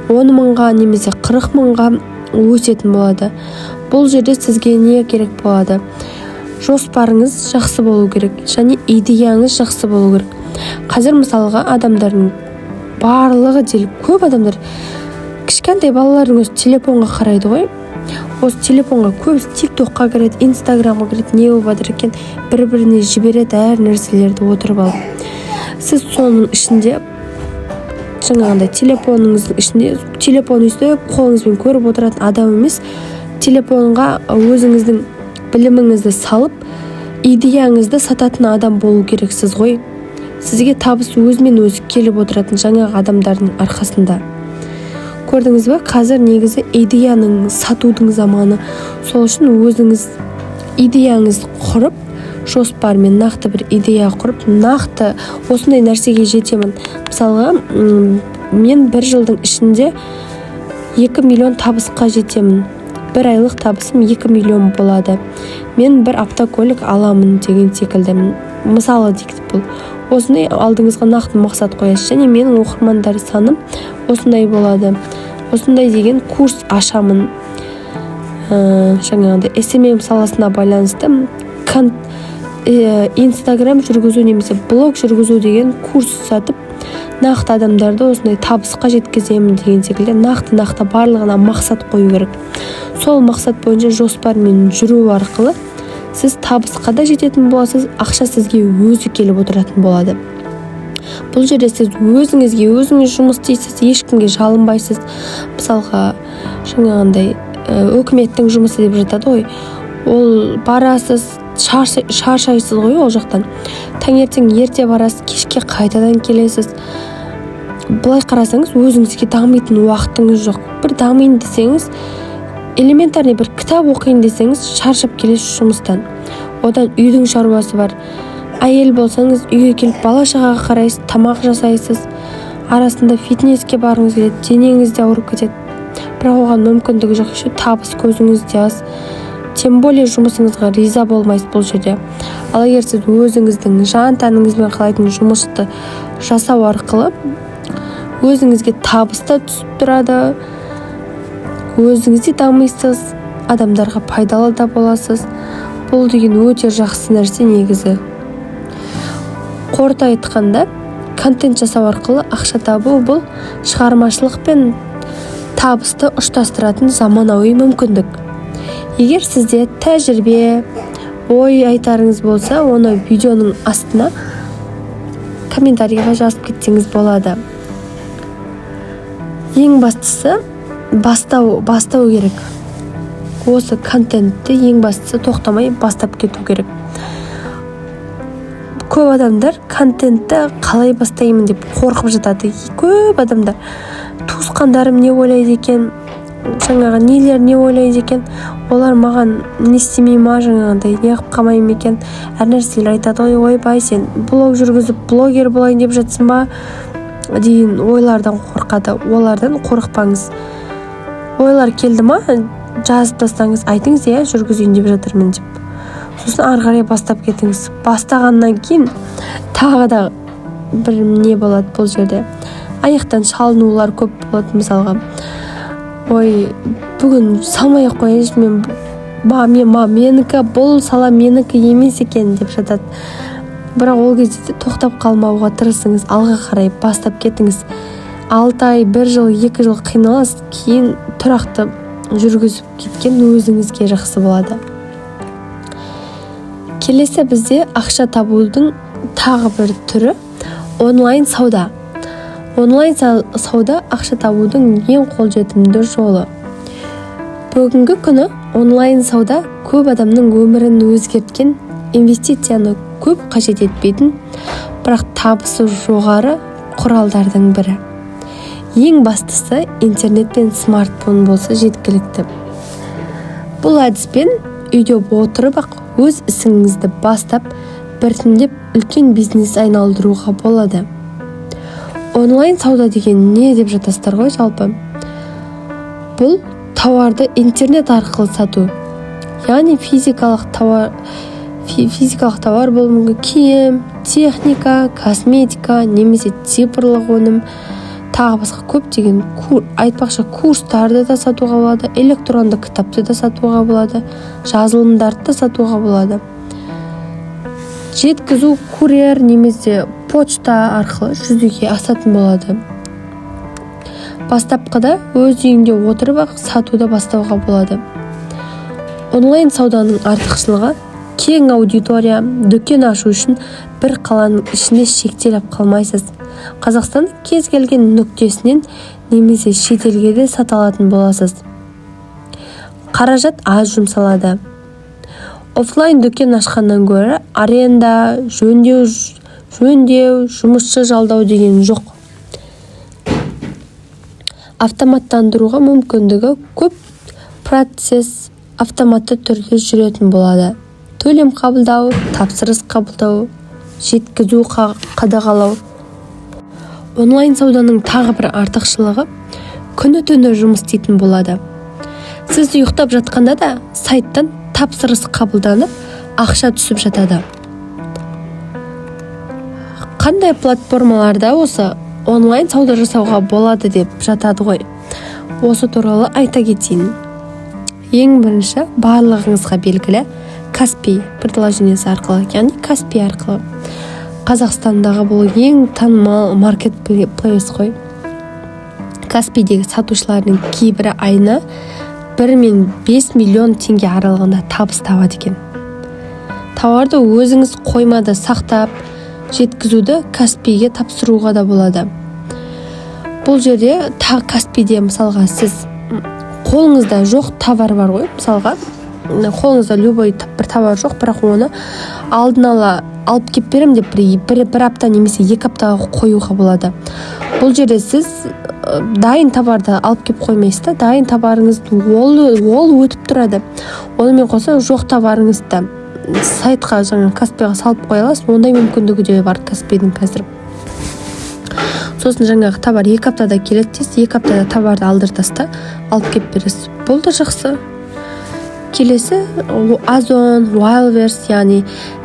10 мыңға немесе 40 мыңға өсетін болады. Бұл жерде сізге не керек болады? Жоспарыңыз жақсы болу керек, және идеяңыз жақсы болу керек. Қазір мысалға адамдардың барлығы көп адамдар кішкентай балалардың өз телефонға қарайды ғой. Осы телефонға көбісі TikTokқа кіреді, Instagramға кіреді, не болып жатыр екен, бір-біріне жібереді әр нәрселерді отырып алып. Сіз соның ішінде жаңағындай телефоныңыздың ішінде телефон өстіп қолыңызбен көріп отыратын адам емес, телефонға өзіңіздің біліміңізді салып, идеяңызды сататын адам болу керексіз ғой. сізге табыс өзімен өзі келіп отыратын жаңағы адамдардың арқасында. Көрдіңіз бе, қазір негізі идеяның сатудың заманы. Сол үшін өзіңіз идеяңыз құрып, жоспармен нақты бір идея құрып, нақты осындай нәрсеге жетемін. Мысалға, мен бір жылдың ішінде 2 миллион табысқа жетемін. Бір айлық табысым 2 миллион болады. Мен бір автокөлік аламын деген секілді. Мысалы дейік, бұл осындай алдыңызға нақты мақсат қоясыз, және менің оқырмандар саным осындай болады. Осындай деген курс ашамын. Жаңағыдай SMM саласына байланысты Инстаграм жүргізу немесе блог жүргізу деген курс сатып, нақты адамдарды осындай табысқа жеткіземін деген секілді нақты барлығына мақсат қою керек. Сол мақсат бойынша жоспармен жүру арқылы сіз табысқа да жететін боласыз, ақша сізге өзі келіп отыратын болады. Бұл жерде сіз өзіңізге өзіңіз жұмыс істейсіз, ешкімге жалынбайсыз. Мысалға, жаңағындай өкіметтің жұмысы деп жатады ғой. Ол барасыз, шаршайсыз ғой ол жақтан. Таңертең ерте барасыз, кешке қайтадан келесіз. Былай қарасаңыз, өзіңізге дамитын уақытыңыз жоқ. Бір дамайын десеңіз, элементарный бір кітап оқиын десеңіз, шаршап келесіз жұмыстан. Одан үйдің шаруасы бар. Әйел болсаңыз, үйге келіп бала-шағаға қарайсыз, тамақ жасайсыз. Арасында фитнеске барыңыз келеді, денеңіз де ауырып кетеді. Бірақ оған мүмкіндігі жоқ, табыс көзіңізде аз. Тем более жұмысыңызға риза болмайсыз бұл жерде. Ал егер сіз өзіңіздің жан-тәніңізбен қалайтын жұмысты жасау арқылы өзіңізге табыс та түсіп тұрады, өзіңізде дамисыз, адамдарға пайдалы да боласыз. Бұл деген өте жақсы нәрсе негізі. Қорыта айтқанда, контент жасау арқылы ақша табу бұл шығармашылық пен табысты ұштастыратын заманауи мүмкіндік. Егер сізде тәжірибе, ой айтарыңыз болса, оны видеоның астына комментарийға жазып кетсеңіз болады. Ең бастысы бастау керек. Осы контентті ең бастысы тоқтамай бастап кету керек. Көп адамдар контентті қалай бастаймын деп қорқып жатады. Көп адамдар туысқандарым не ойлайды екен, жаңағы нелер не ойлайды екен, олар маған не істемей ма, жаңағыдай не қылып қалмаймын екен, әр нәрселер айтады ғой, ойбай сен блог жүргізіп блогер болайын деп жатсың ба деген ойлардан қорқады. Олардан қорықпаңыз. Ойлар келді ма, жазып тастаңыз, айтыңыз, иә, жүргізейін деп жатырмын деп. Сосын ары қарай бастап кетіңіз. Бастағаннан кейін тағы да бір не болады бұл жерде. Аяқтан шалынулар көп болады. Мысалға, ой, бүгін салмай-ақ қояйыншы, менікі, бұл сала менікі емес екен деп жатады. Бірақ ол кезде тоқтап қалмауға тырысыңыз, алға қарай бастап кетіңіз. 6 ай, 1 жыл, 2 жыл қиналасыз, кейін тұрақты жүргізіп кеткен өзіңізге жақсы болады. Келесі бізде ақша табудың тағы бір түрі онлайн сауда. Онлайн сауда ақша табудың ең қолжетімді жолы. Бүгінгі күні онлайн сауда көп адамның өмірін өзгерткен, инвестицияны көп қажет етпейтін, бірақ табысы жоғары құралдардың бірі. Ең бастысы интернет пен смартфон болса жеткілікті. Бұл әдіспен үйде отырып-ақ өз ісіңізді бастап, біртіндеп үлкен бизнес айналдыруға болады. Онлайн сауда деген не деп жатасыздар ғой жалпы? Бұл тауарды интернет арқылы сату. Яғни физикалық тауар болуы мүмкін, киім, техника, косметика, немесе цифрлық өнім, тағы басқа көптеген айтпақшы курстарды да сатуға болады, электронды кітапты да сатуға болады, жазылымдарды да сатуға болады. Жеткізу курьер немесе почта арқылы жүзеге асатын болады. Бастапқыда өз үйіңде отырып-ақ сатуды бастауға болады. Онлайн сауданың артықшылығы кең аудитория, дүкен ашу үшін бір қаланың ішінде шектеліп қалмайсыз. Қазақстан кез келген нүктесінен немесе шетелге де сата алатын боласыз. Қаражат аз жұмсалады. Офлайн дүкен ашқаннан гөрі аренда, жөндеу жөндеу, жұмысшы жалдау деген жоқ. Автоматтандыруға мүмкіндігі көп, процесс автоматты түрде жүретін болады. Төлем қабылдау, тапсырыс қабылдау, жеткізу қадағалау. Онлайн сауданың тағы бір артықшылығы күні-түні жұмыс істейтін болады. Сіз ұйықтап жатқанда да сайттан тапсырыс қабылданып, ақша түсіп жатады. Қандай платформаларда осы онлайн сауда жасауға болады деп жатады ғой. Осы туралы айта кетейін. Ең бірінші, барлығыңызға белгілі Каспий приложениесі арқылы, яғни Каспий арқылы. Қазақстандағы бұл ең танымал маркетплейс қой. Каспийдегі сатушылардың кейбірі айына 1 мен 5 миллион теңге аралығында табыс табады екен. Тауарды өзіңіз қоймада сақтап, жеткізуді Каспийге тапсыруға да болады. Бұл жерде Каспийде мысалға сіз қолыңызда жоқ товар бар ғой, мысалға қолыңызда любой бір товар жоқ, бірақ оны алдын ала алып кеп берем деп бір апта немесе 2 аптаға қоюға болады. Бұл жерде сіз дайын товарды алып кеп қоймайсыз да, дайын товарыңызды ол өтіп тұрады. Онымен қоса жоқ товарыңызды сайтқа, жаңа Каспийға салып қоя аласыз. Ондай мүмкіндігі де бар Каспийдің қазір. Сосын жаңағы товар 2 аптада келеді дейсіз, 2 аптада товарды алдыртасыз да алып кеп бересіз. Бұл да жақсы. Келесі Озон, Wildberries, яғни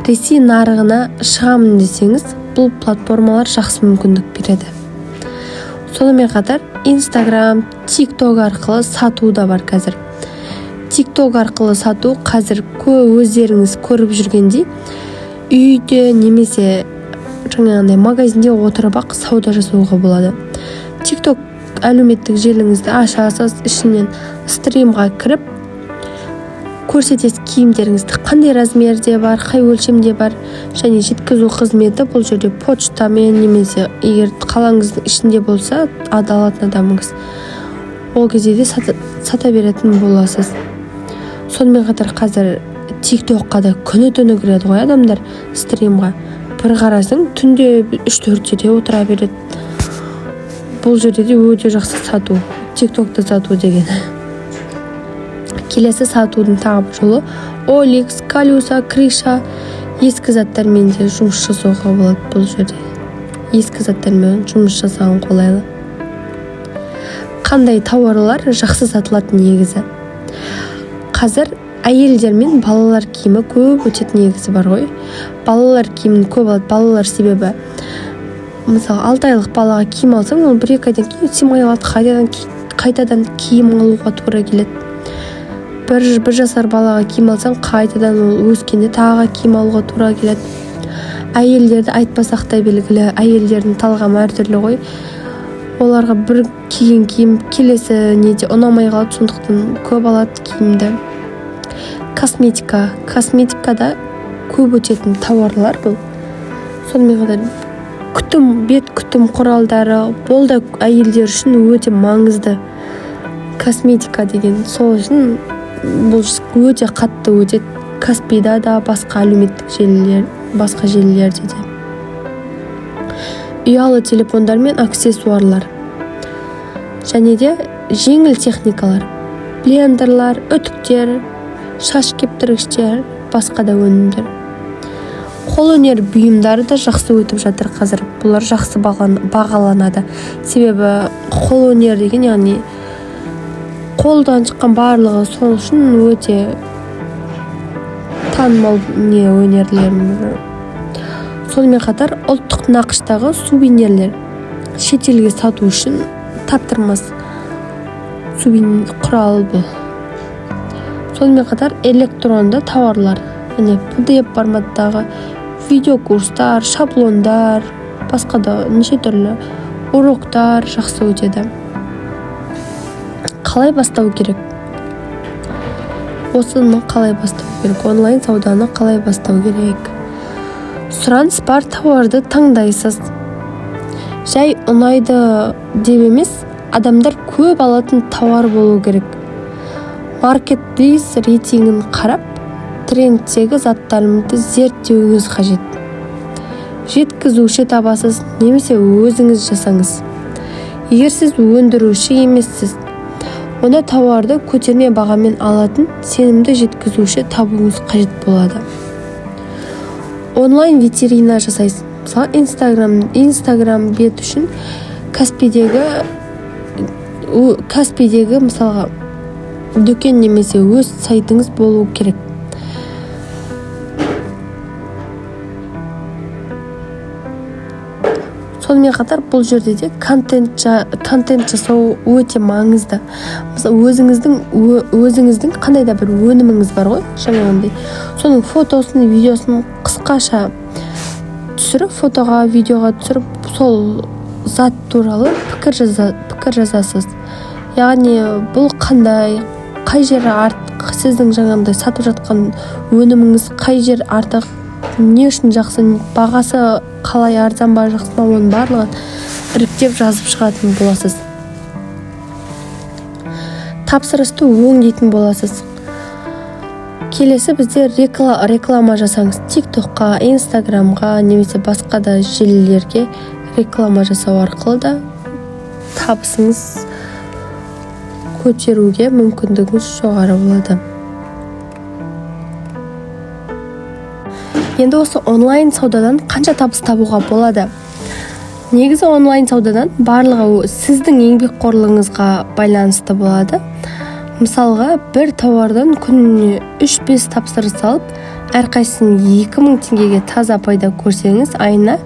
Ресей нарығына шығамын десеңіз, бұл платформалар жақсы мүмкіндік береді. Сонымен қатар Instagram, TikTok арқылы сату да бар қазір. TikTok арқылы сату қазір өздеріңіз көріп жүргендей, үйде немесе жаңағындай магазинде отырып ақ сауда жасауға болады. TikTok әлеуметтік желіңізді ашасыз, ішінен стримға кіріп, көрсетесіз киімдеріңізді қандай размерде бар, қай өлшемде бар, және жеткізу қызметі бұл жерде почтамен немесе егер қалаңыздың ішінде болса, алатын адамыңыз, ол кезде де сата беретін боласыз. Сонымен қатар қазір TikTokқа да күні-түні кіреді ғой адамдар стримға. Бір қарасың, түнде 3-4-де отыра береді. Бұл жерде де өте жақсы сату, TikTokта сату деген. Келесі сатудың тағы бір жолы OLX, Калюса, Криша, ескі заттармен де жұмыс жасауға болады бұл жерде. Ескі заттармен жұмыс жасаған қолайлы. Қандай тауарлар жақсы сатылатын негізі? Қазір әйелдер мен балалар киімі көп өтетін негізі бар ғой. Балалар киімін көп алады, балалар себебі мысалы 6 айлық балаға киім алсаң, ол 1-2 айдан кейін симай алады, қайтадан киім алуға тура келеді. Бір жасар балаға киім алсаң, қайтадан ол өскенде тағы киім алуға тура келеді. Әйелдерді айтпасақ та белгілі, әйелдердің талғамы әртүрлі ғой. Оларға бір киген киім келесі неде ұнамай қалады, сондықтан көп алады киімді. Косметикада көп өтетін тауарлар бұл. Сонымен қатар бет күтім құралдары, бұл да әйелдер үшін өте маңызды. Косметика деген сол үшін бұл өте қатты өтеді. Каспийда да, басқа әлеуметтік желілер, басқа желілерде де. Ұялы телефондар мен аксессуарлар. Және де жеңіл техникалар, блендерлар, үтіктер, шаш кептіргіштер, басқа да өнімдер. Қолөнер бұйымдары да жақсы өтіп жатыр қазір. Бұлар жақсы бағаланады. Себебі қолөнер деген, яғни қолдан шыққан барлығы сол үшін өте танымал өнерлер. Сонымен қатар ұлттық нақыштағы сувенирлер шетелге сату үшін таптырмас сувенир құралы бұл. Сонымен қатар электронды тауарлар, яғни PDF форматтағы видеокурстар, шаблондар, басқа да неше түрлі уроктар жақсы өтеді. Қалай бастау керек? Осыны қалай бастау керек? Онлайн сауданы қалай бастау керек? Сұраныс бар тауарды таңдайсыз. Жай ұнайды деп емес, адамдар көп алатын тауар болу керек. Маркетплейс рейтингін қарап, трендтегі заттарымды зерттеуіңіз қажет. жеткізуші табасыз, немесе өзіңіз жасаңыз. Егер сіз өндіруші емессіз, онда тауарды көтерме бағамен алатын сенімді жеткізуші табуыңыз қажет болады. Онлайн витрина жасайсыз. Мысалы, Instagram бет үшін Каспидегі мысалға дүкен немесе өз сайтыңыз болу керек. Сонымен қатар бұл жерде де контент жасау өте маңызды. Мысалы, өзіңіздің қандай да бір өніміңіз бар ғой, жаңағындай. Соның фотосын, видеосын қысқаша түсіріп, фотоға, видеоға түсіріп, сол зат туралы пікір жазасыз. Яғни бұл қай жері артық, сіздің жаңағындай сатып жатқан өніміңіз қай жер артық, не үшін жақсы, бағасы қалай, арзан ба, жақсы ма, оның барлығын іріктеп жазып шығатын боласыз. Тапсырысты өңдейтін боласыз. Келесі бізде реклама жасаңыз. TikTokқа, Instagramға немесе басқа да желілерге реклама жасау арқылы да табысыңыз көтеруге мүмкіндігіңіз жоғары болады. Енді осы онлайн саудадан қанша табыс табуға болады? Негізі онлайн саудадан барлығы сіздің еңбекқорлығыңызға байланысты болады. Мысалға, бір тауардан күніне 3-5 тапсырыс алып, әрқайсысын 2000 теңгеге таза пайда көрсеңіз, айына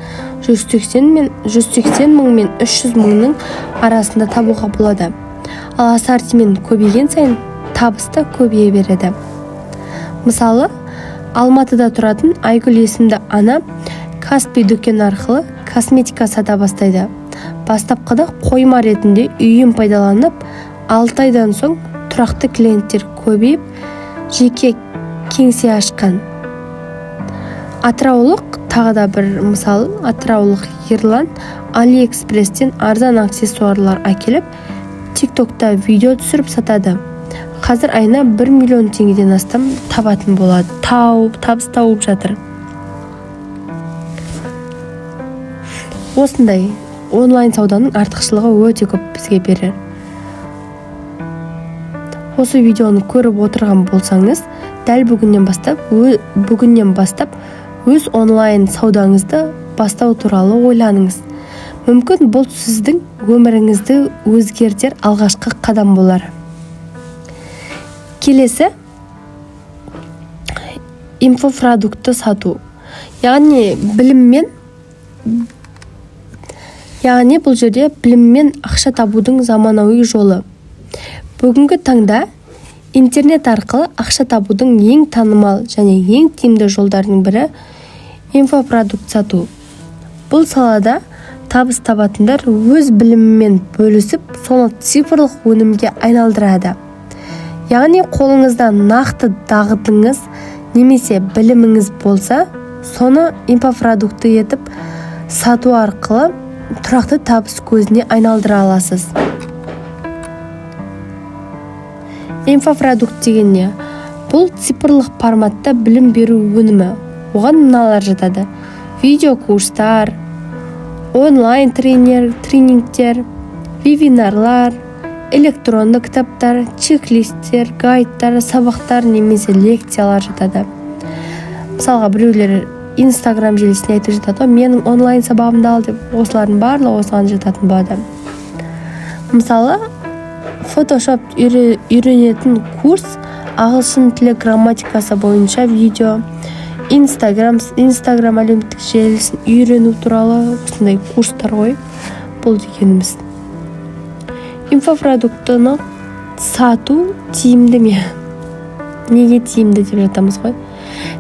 180 мың мен 300 мыңның арасында табуға болады. Ал ассортимент көбейген сайын табыс та көбейе береді. Мысалы, Алматыда тұратын Айгүл есімді ана Каспи дүкен арқылы косметика сата бастайды. Бастапқыда қойма ретінде үйін пайдаланып, 6 айдан соң тұрақты клиенттер көбейіп, жеке кеңсе ашқан. Атыраулық, тағы да бір мысалы, атыраулық Ерлан Алиэкспресстен арзан аксессуарлар әкеліп, TikTokта видео түсіріп сатады. Қазір айына 1 миллион теңгеден астам табатын болады. Табыс тауып жатыр. Осындай онлайн сауданың артықшылығы өте көп бізге берер. Осы видеоны көріп отырған болсаңыз, дәл бүгіннен бастап өз онлайн саудаңызды бастау туралы ойланыңыз. Мүмкін бұл сіздің өміріңізді өзгертер алғашқы қадам болар. Келесі инфопродукты сату. Яғни бұл жерде біліммен ақша табудың заманауи жолы. Бүгінгі таңда интернет арқылы ақша табудың ең танымал және ең тиімді жолдарының бірі инфопродукт сату. Бұл салада табыс табатындар өз білімімен бөлісіп, соны цифрлық өнімге айналдырады. Яғни қолыңызда нақты дағдыңыз немесе біліміңіз болса, соны инфопродукты етіп сату арқылы тұрақты табыс көзіне айналдыра аласыз. Инфопродукт деген не? Бұл цифрлық форматта білім беру өнімі. Оған мыналар жатады: видео курстар, онлайн тренингтер, вебинарлар, электронды кітаптар, чек-листтер, гайдтар, сабақтар немесе лекциялар жатады. Мысалға, біреулер Instagram желісіне айтып жатады: менің онлайн сабағымды ал деп, осылардың барлығы осыған жататын болады. Мысалы, Photoshop үйренетін курс, ағылшын тілі грамматикасы бойынша видео, Instagram әлеуметтік желісін үйрену туралы осындай курстар ғой бұл дегеніміз. Инфопродуктыны сату тиімді ме? Неге тиімді деп жатамыз ғой?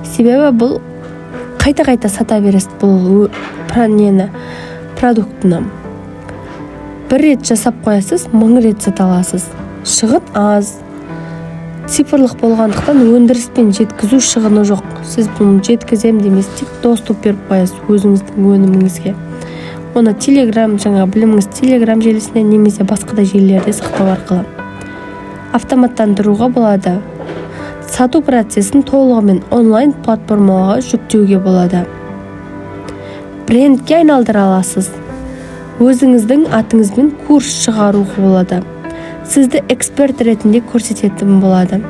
Себебі бұл қайта сата бересіз бұл продуктыны. Бір рет жасап қоясыз, 1000 рет сата аласыз. Шығын аз. Цифрлық болғандықтан өндіріс пен жеткізу шығыны жоқ. Сіз бұны жеткізем демес, тек доступ беріп қоясыз өзіңіздің өніміңізге. Оны біліміңіз Telegram желісіне немесе басқа да желілерде сақтау арқылы автоматтандыруға болады. Сату процесін толығымен онлайн платформаға жүктеуге болады. брендке айналдыра аласыз. Өзіңіздің атыңызбен курс шығаруға болады. Сізді эксперт ретінде көрсететін болады.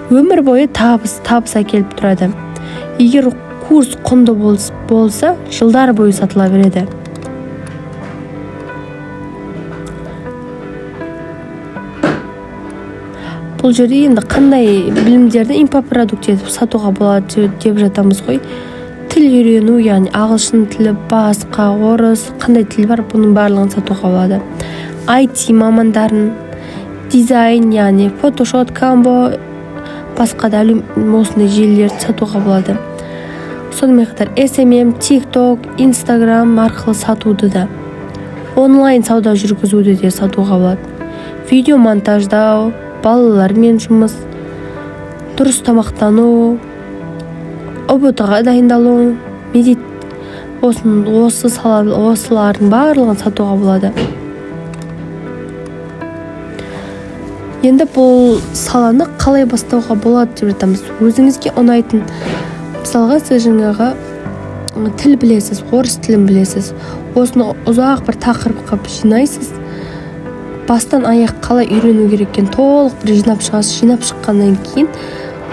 Өмір бойы табыс әкеліп тұрады. Егер курс құнды болса, жылдар бойы сатыла береді. Бұл жерде енді қандай білімдерді инфопродукт етіп сатуға болады деп жатамыз ғой. Тіл үйрену, яғни ағылшын тілі, басқа, орыс, қандай тіл бар, бұның барлығын сатуға болады. IT мамандарын, дизайн, яғни Photoshop, Canva, басқа да осындай желілерді сатуға болады. Сонымен қатар SMM, TikTok, Instagram арқылы сатуды да, онлайн сауда жүргізуді де сатуға болады. Видео монтаждау, балалармен жұмыс, дұрыс тамақтану, ұбт-ға дайындалу, осылардың барлығын сатуға болады. Енді бұл саланы қалай бастауға болады деп жатамыз. Өзіңізге ұнайтын, мысалға сіз жаңағы тіл білесіз, орыс тілін білесіз. Осыны ұзақ бір тақырыпқа жинайсыз. Бастан аяқ қалай үйрену керек екенін толық бір жинап шығасыз. Жинап шыққаннан кейін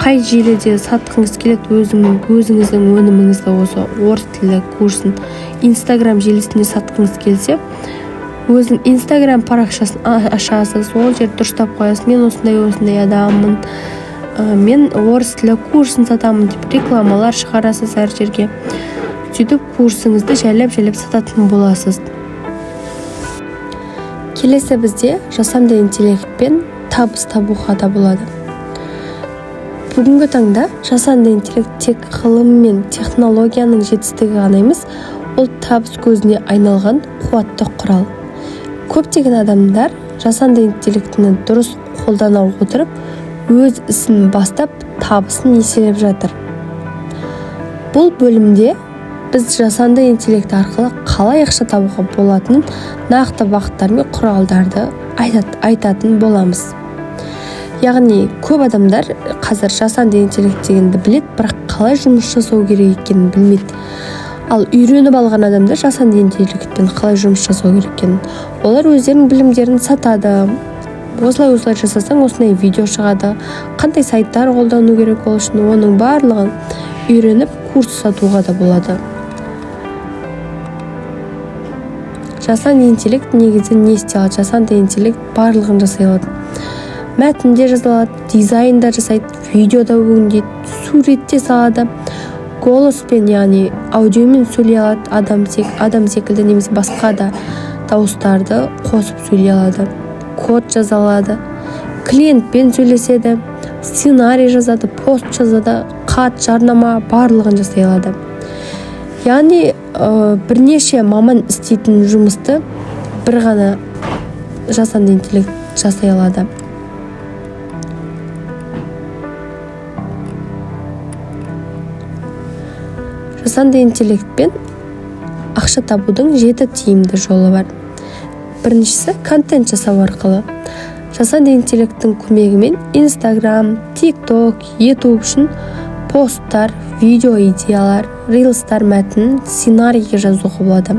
қай желіде сатқыңыз келеді, өзіңіздің өніміңізді осы орыс тілі курсын Instagram желісінде сатқыңыз келсе, өзің Instagram парақшасын ашасыз, ол жерді дұрыстап қоясыз. Мен осындай адаммын, мен орыс тілі курсын сатамын деп рекламалар шығарасыз әр жерге. Сөйтіп курсыңызды жайлап сататын боласыз. Келесі бізде жасанды интеллектпен табыс табуға да болады. Бүгінгі таңда жасанды интеллект тек ғылым мен технологияның жетістігі ғана емес, ол табыс көзіне айналған қуатты құрал. Көптеген адамдар жасанды интеллектіні дұрыс қолдана отырып, өз ісін бастап, табысын еселеп жатыр. Бұл бөлімде біз жасанды интеллект арқылы қалай ақша табуға болатынын нақты бағыттар мен құралдарды айтатын боламыз. Яғни көп адамдар қазір жасанды интеллект дегенді білет, бірақ қалай жұмыс жасау керек екенін білмейді. Ал үйреніп алған адамдар жасанды интеллектпен қалай жұмыс жасау керек екенін, олар өздерінің білімдерін сатады. Осылай жасасаң, осындай видео шығады, қандай сайттар қолдану керек ол үшін, оның барлығын үйреніп курс сатуға да болады. Жасанды интеллект негізі не істей алады? Жасанды интеллект барлығын жасай алады. Мәтінде жазалады, дизайнда жасайды, видеода өңдейді, суретте салады, голоспен, яғни аудиомен сөйлей алады, адам секілді немесе басқа да дауыстарды қосып сөйлей алады, код жаза алады, клиентпен сөйлеседі, сценарий жазады, пост жазады, хат, жарнама барлығын жасай алады. Яғни бірнеше маман істейтін жұмысты бір ғана жасанды интеллект жасай алады. Жасанды интеллектпен ақша табудың 7 тиімді жолы бар. Біріншісі контент жасау арқылы. Жасанды интеллекттің көмегімен Instagram, TikTok, YouTube үшін посттар, видео идеялар, рилстар мәтінін сценарийге жазуға болады.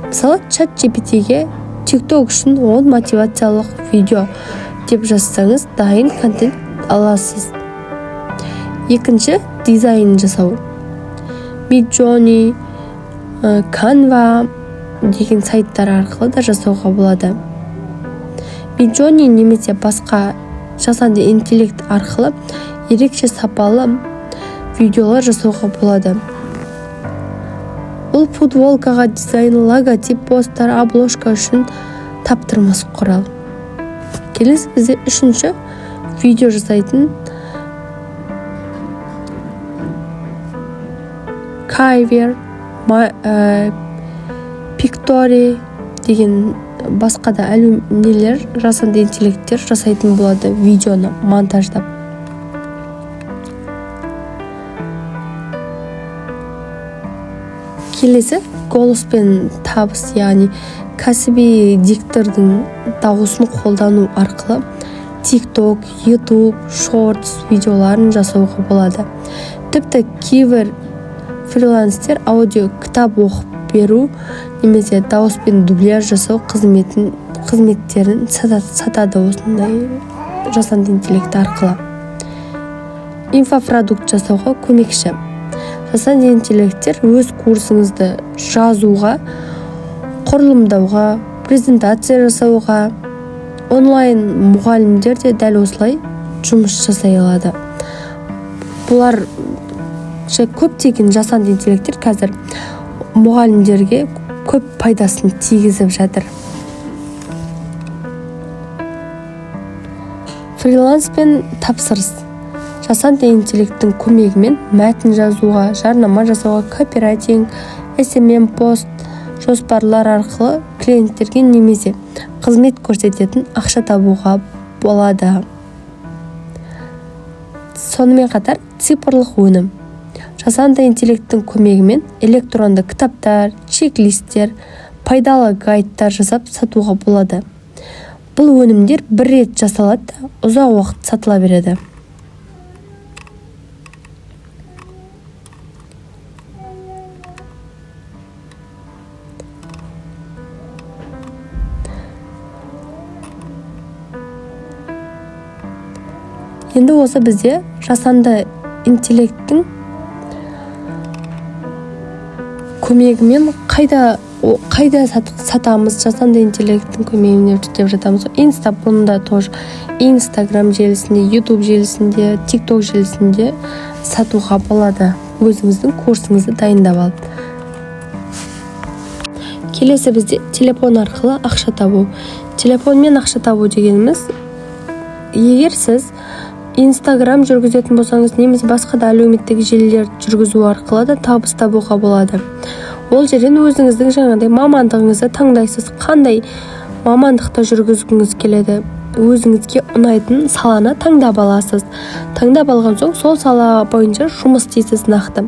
Мысалы, ChatGPT-ге TikTok үшін 10 мотивациялық видео деп жазсаңыз, дайын контент аласыз. Екінші, дизайн жасау. Midjourney, Canva деген сайттар арқылы да жасауға болады. Midjourney немесе басқа жасанды интеллект арқылы ерекше сапалы видеолар жасауға болады. Бұл футболкаға дизайн, логотип, посттар, обложка үшін таптырмас құрал. Келесі бізде үшінші видео жасайтын Fiverr, Pictory деген басқа да әлеуметтер, жасанды интеллекттер жасайтын болады видеоны монтаждап. Келесі голоспен табыс, яғни кәсіби диктордың дауысын қолдану арқылы TikTok, YouTube, Shorts видеоларын жасауға болады. Тіпті кейбір фрилансер аудио кітап оқып беру немесе дауыспен дубляж жасау қызметтерін сатады осындай жасанды интеллект арқылы. Инфопродукт жасауға көмекші. Жасанды интеллекттер өз курсыңызды жазуға, құрылымдауға, презентация жасауға, онлайн мұғалімдер де дәл осылай жұмыс жасай алады. Бұлар көптеген жасанды интеллекттер қазір мұғалімдерге көп пайдасын тигізіп жатыр. Фриланс пен тапсырыс. Жасанды интеллекттің көмегімен мәтін жазуға, жарнама жасауға, копирайтинг, SMM пост, жоспарлар арқылы клиенттерге немесе қызмет көрсететін ақша табуға болады. Сонымен қатар цифрлық өнім. Жасанды интеллекттің көмегімен электронды кітаптар, чек-листтер, пайдалы гайдтар жасап сатуға болады. Бұл өнімдер бір рет жасалады да ұзақ уақыт сатыла береді. Енді осы бізде жасанды интеллекттің көмегімен қайда сатамыз, жасанды интеллекттің көмегімен деп жатамыз. Бұнда тоже Instagram желісінде, YouTube желісінде, TikTok желісінде сатуға болады. Өзіңіздің курсыңызды дайындап алып. Келесі бізде телефон арқылы ақша табу. Телефонмен ақша табу дегеніміз, егер сіз Instagram жүргізетін болсаңыз, немесе басқа да әлеуметтік желілер жүргізу арқылы да табыс табуға болады. Ол жерден өзіңіздің жаңағыдай мамандығыңызды таңдайсыз, қандай мамандықта жүргізгіңіз келеді, өзіңізге ұнайтын саланы таңдап аласыз. Таңдап алған соң сол сала бойынша жұмыс істейсіз нақты.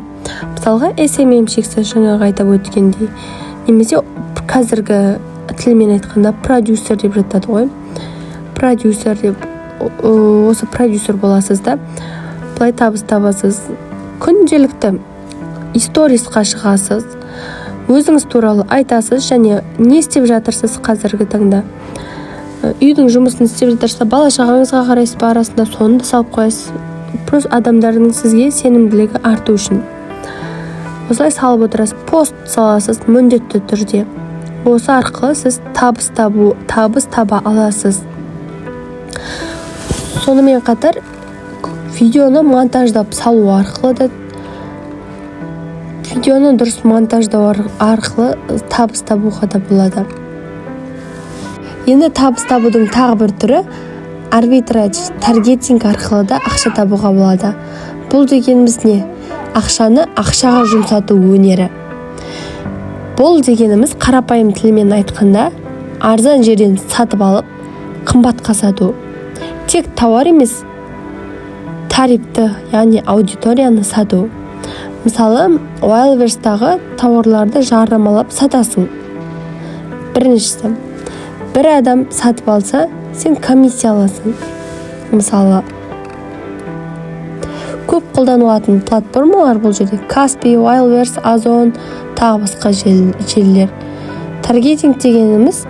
Мысалға SMM-шексіз жаңағы айтып өткендей, немесе қазіргі тілмен айтқанда продюсер деп жатады ғой. Продюсер деп осы продюсер боласыз да, былай табыс табасыз. Күнделікті сторисқа шығасыз, өзіңіз туралы айтасыз және не істеп жатырсыз қазіргі таңда. Үйдің жұмысын істеп жатырсыз, бала шағаңызға қарайсыз ба арасында, соны да салып қоясыз. Просто адамдардың сізге сенімділігі арту үшін. Осылай салып отырасыз, пост саласыз міндетті түрде. Осы арқылы сіз табыс таба аласыз. Сонымен қатар видеоны монтаждап салу арқылы да, видеоны дұрыс монтаждау арқылы табыс табуға да болады. Енді табыс табудың тағы бір түрі арбитраж, таргетинг арқылы да ақша табуға болады. Бұл дегеніміз не? Ақшаны ақшаға жұмсату өнері. Бұл дегеніміз қарапайым тілмен айтқанда арзан жерден сатып алып қымбатқа сату. Тек тауар емес, тарифті, яғни аудиторияны сату. Мысалы, Wildberries-тағы тауарларды жарнамалап сатасың. Біріншісі, бір адам сатып алса, сен комиссия аласың. Мысалы, көп қолданылатын платформалар бұл жерде Каспи, Wildberries, Озон, тағы басқа желілер. Таргетинг дегеніміз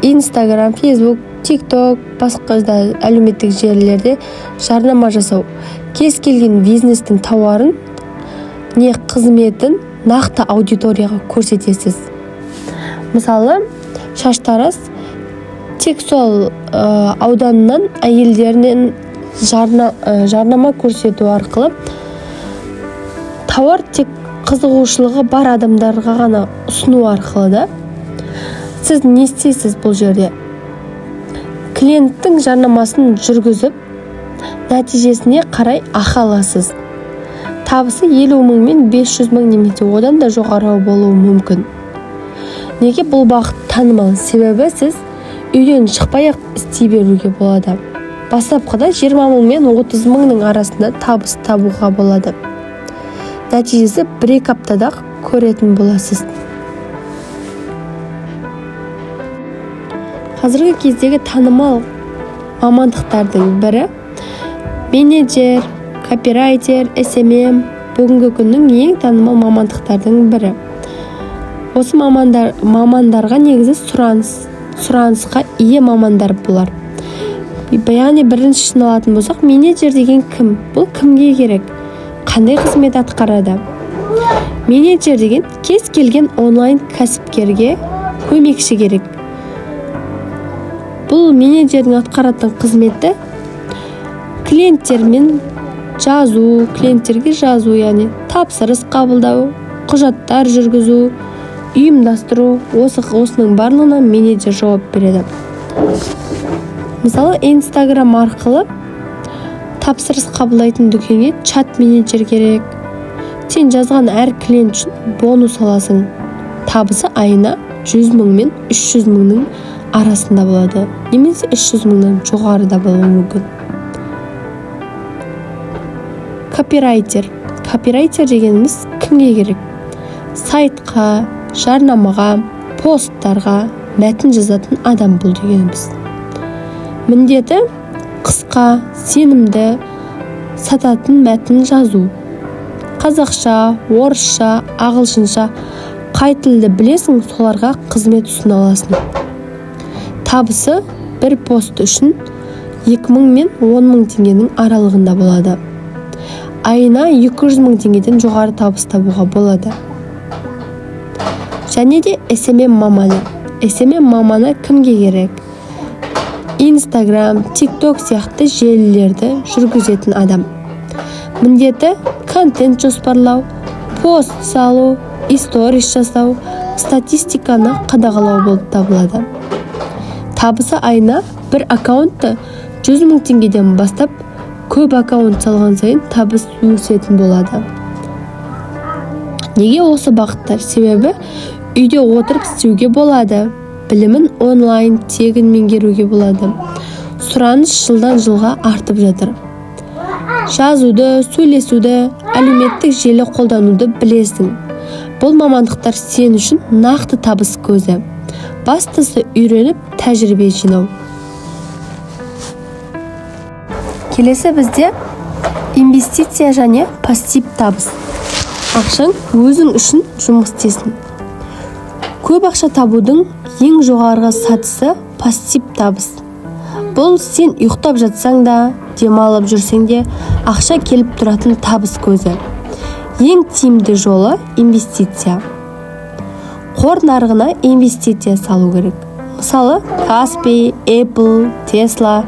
Instagram, Facebook, TikTok, басқа да әлеуметтік желілерде жарнама жасау. Кез келген бизнестің тауарын не қызметін нақты аудиторияға көрсетесіз. Мысалы, шаштараз тек сол ауданнан әйелдерінен жарнама көрсету арқылы тауар тек қызығушылығы бар адамдарға ғана ұсыну арқылы да сіз не істейсіз бұл жерде? Клиенттің жарнамасын жүргізіп, нәтижесіне қарай ақы аласыз. Табысы 50 мың мен 500 мың немесе одан да жоғары болуы мүмкін. Неге бұл бағыт танымал? Себебі сіз үйден шықпай-ақ істей беруге болады. Бастапқыда 20 мың мен 30 мыңның арасында табыс табуға болады. Нәтижесі 1-2 аптада көретін боласыз. Қазіргі кездегі танымал мамандықтардың бірі менеджер, копирайтер, SMM, бүгінгі күннің ең танымал мамандықтардың бірі. Осы мамандарға негізі сұранысқа ие мамандар бұлар. Яғни бірінші алатын болсақ, менеджер деген кім? Бұл кімге керек? Қандай қызмет атқарады? Менеджер деген кез келген онлайн кәсіпкерге көмекші керек. Бұл менеджердің атқаратын қызметі клиенттерге жазу, яғни тапсырыс қабылдау, құжаттар жүргізу, ұйымдастыру, осының барлығына менеджер жауап береді. Мысалы, Instagram арқылы тапсырыс қабылдайтын дүкенге чат менеджер керек. Сен жазған әр клиент үшін бонус аласың. Табысы айына 100 мың мен 300 мыңның арасында болады. Немесе 300 мыңнан жоғарыда болуы мүмкін. Копирайтер дегеніміз кімге керек? Сайтқа, жарнамаға, посттарға мәтін жазатын адам бұл дегеніміз. Міндеті қысқа, сенімді, сататын мәтін жазу. Қазақша, орысша, ағылшынша қай тілді білесің, соларға қызмет ұсына аласың. Табысы бір пост үшін 2000 мен 10 мың теңгенің аралығында болады. Айына 200 мың теңгеден жоғары табыс табуға болады. Және де SMM маманы. SMM маманы кімге керек? Instagram, TikTok сияқты желілерді жүргізетін адам. Міндеті контент жоспарлау, пост салу, сторис жасау, статистиканы қадағалау болып табылады. Табысы айына бір аккаунтты 100 мың теңгеден бастап, көп аккаунт салған сайын табыс өсетін болады. Неге осы бағыттар? Себебі үйде отырып істеуге болады. Білімін онлайн тегін меңгеруге болады. Сұраныс жылдан жылға артып жатыр. Жазуды, сөйлесуді, әлеуметтік желі қолдануды білесің. Бұл мамандықтар сен үшін нақты табыс көзі. Бастысы үйреніп, тәжірибе жинау. Келесі бізде инвестиция және пассив табыс. Ақшаң өзің үшін жұмыс істесін. Көп ақша табудың ең жоғарғы сатысы пассив табыс. Бұл сен ұйықтап жатсаң да, демалып жүрсең де ақша келіп тұратын табыс көзі. Ең тиімді жолы инвестиция. Қор нарығына инвестиция салу керек. Мысалы, Каспи, Apple, Tesla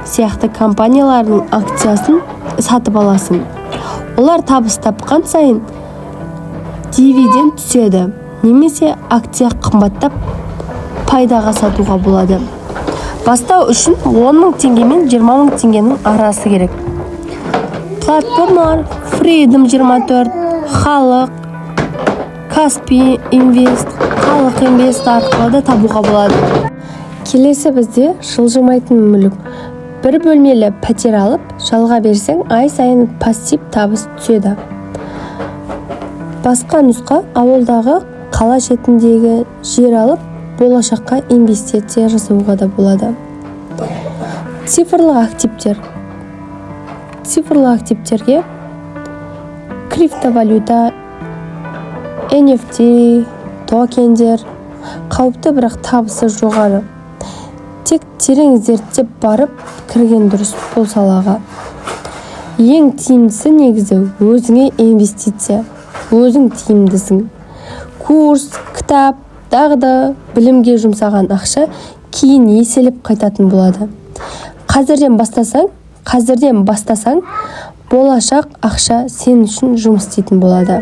сияқты компаниялардың акциясын сатып аласың. Олар табыс тапқан сайын дивиденд түседі. Немесе акция қымбаттап пайдаға сатуға болады. Бастау үшін 10 мың теңге мен 20 мың теңгенің арасы керек. Платформалар Freedom 24, Халық, Каспи Инвест, Халық Инвест арқылы да табуға болады. Келесі бізде жылжымайтын мүлік. Бір бөлмелі пәтер алып, жалға берсең, ай сайын пассив табыс түседі. Басқа нұсқа ауылдағы қала шетіндегі жер алып, болашаққа инвестиция жасауға да болады. Цифрлық активтер. Цифрлық активтерге криптовалюта, NFT, токендер қауіпті, бірақ табысы жоғары. Тек терең зерттеп барып кірген дұрыс бұл салаға. Ең тиімдісі негізі өзіңе инвестиция. Өзің тиімдісің. Курс, кітап, дағды, білімге жұмсаған ақша кейін еселеп қайтатын болады. Қазірден бастасаң, болашақ ақша сен үшін жұмыс істейтін болады.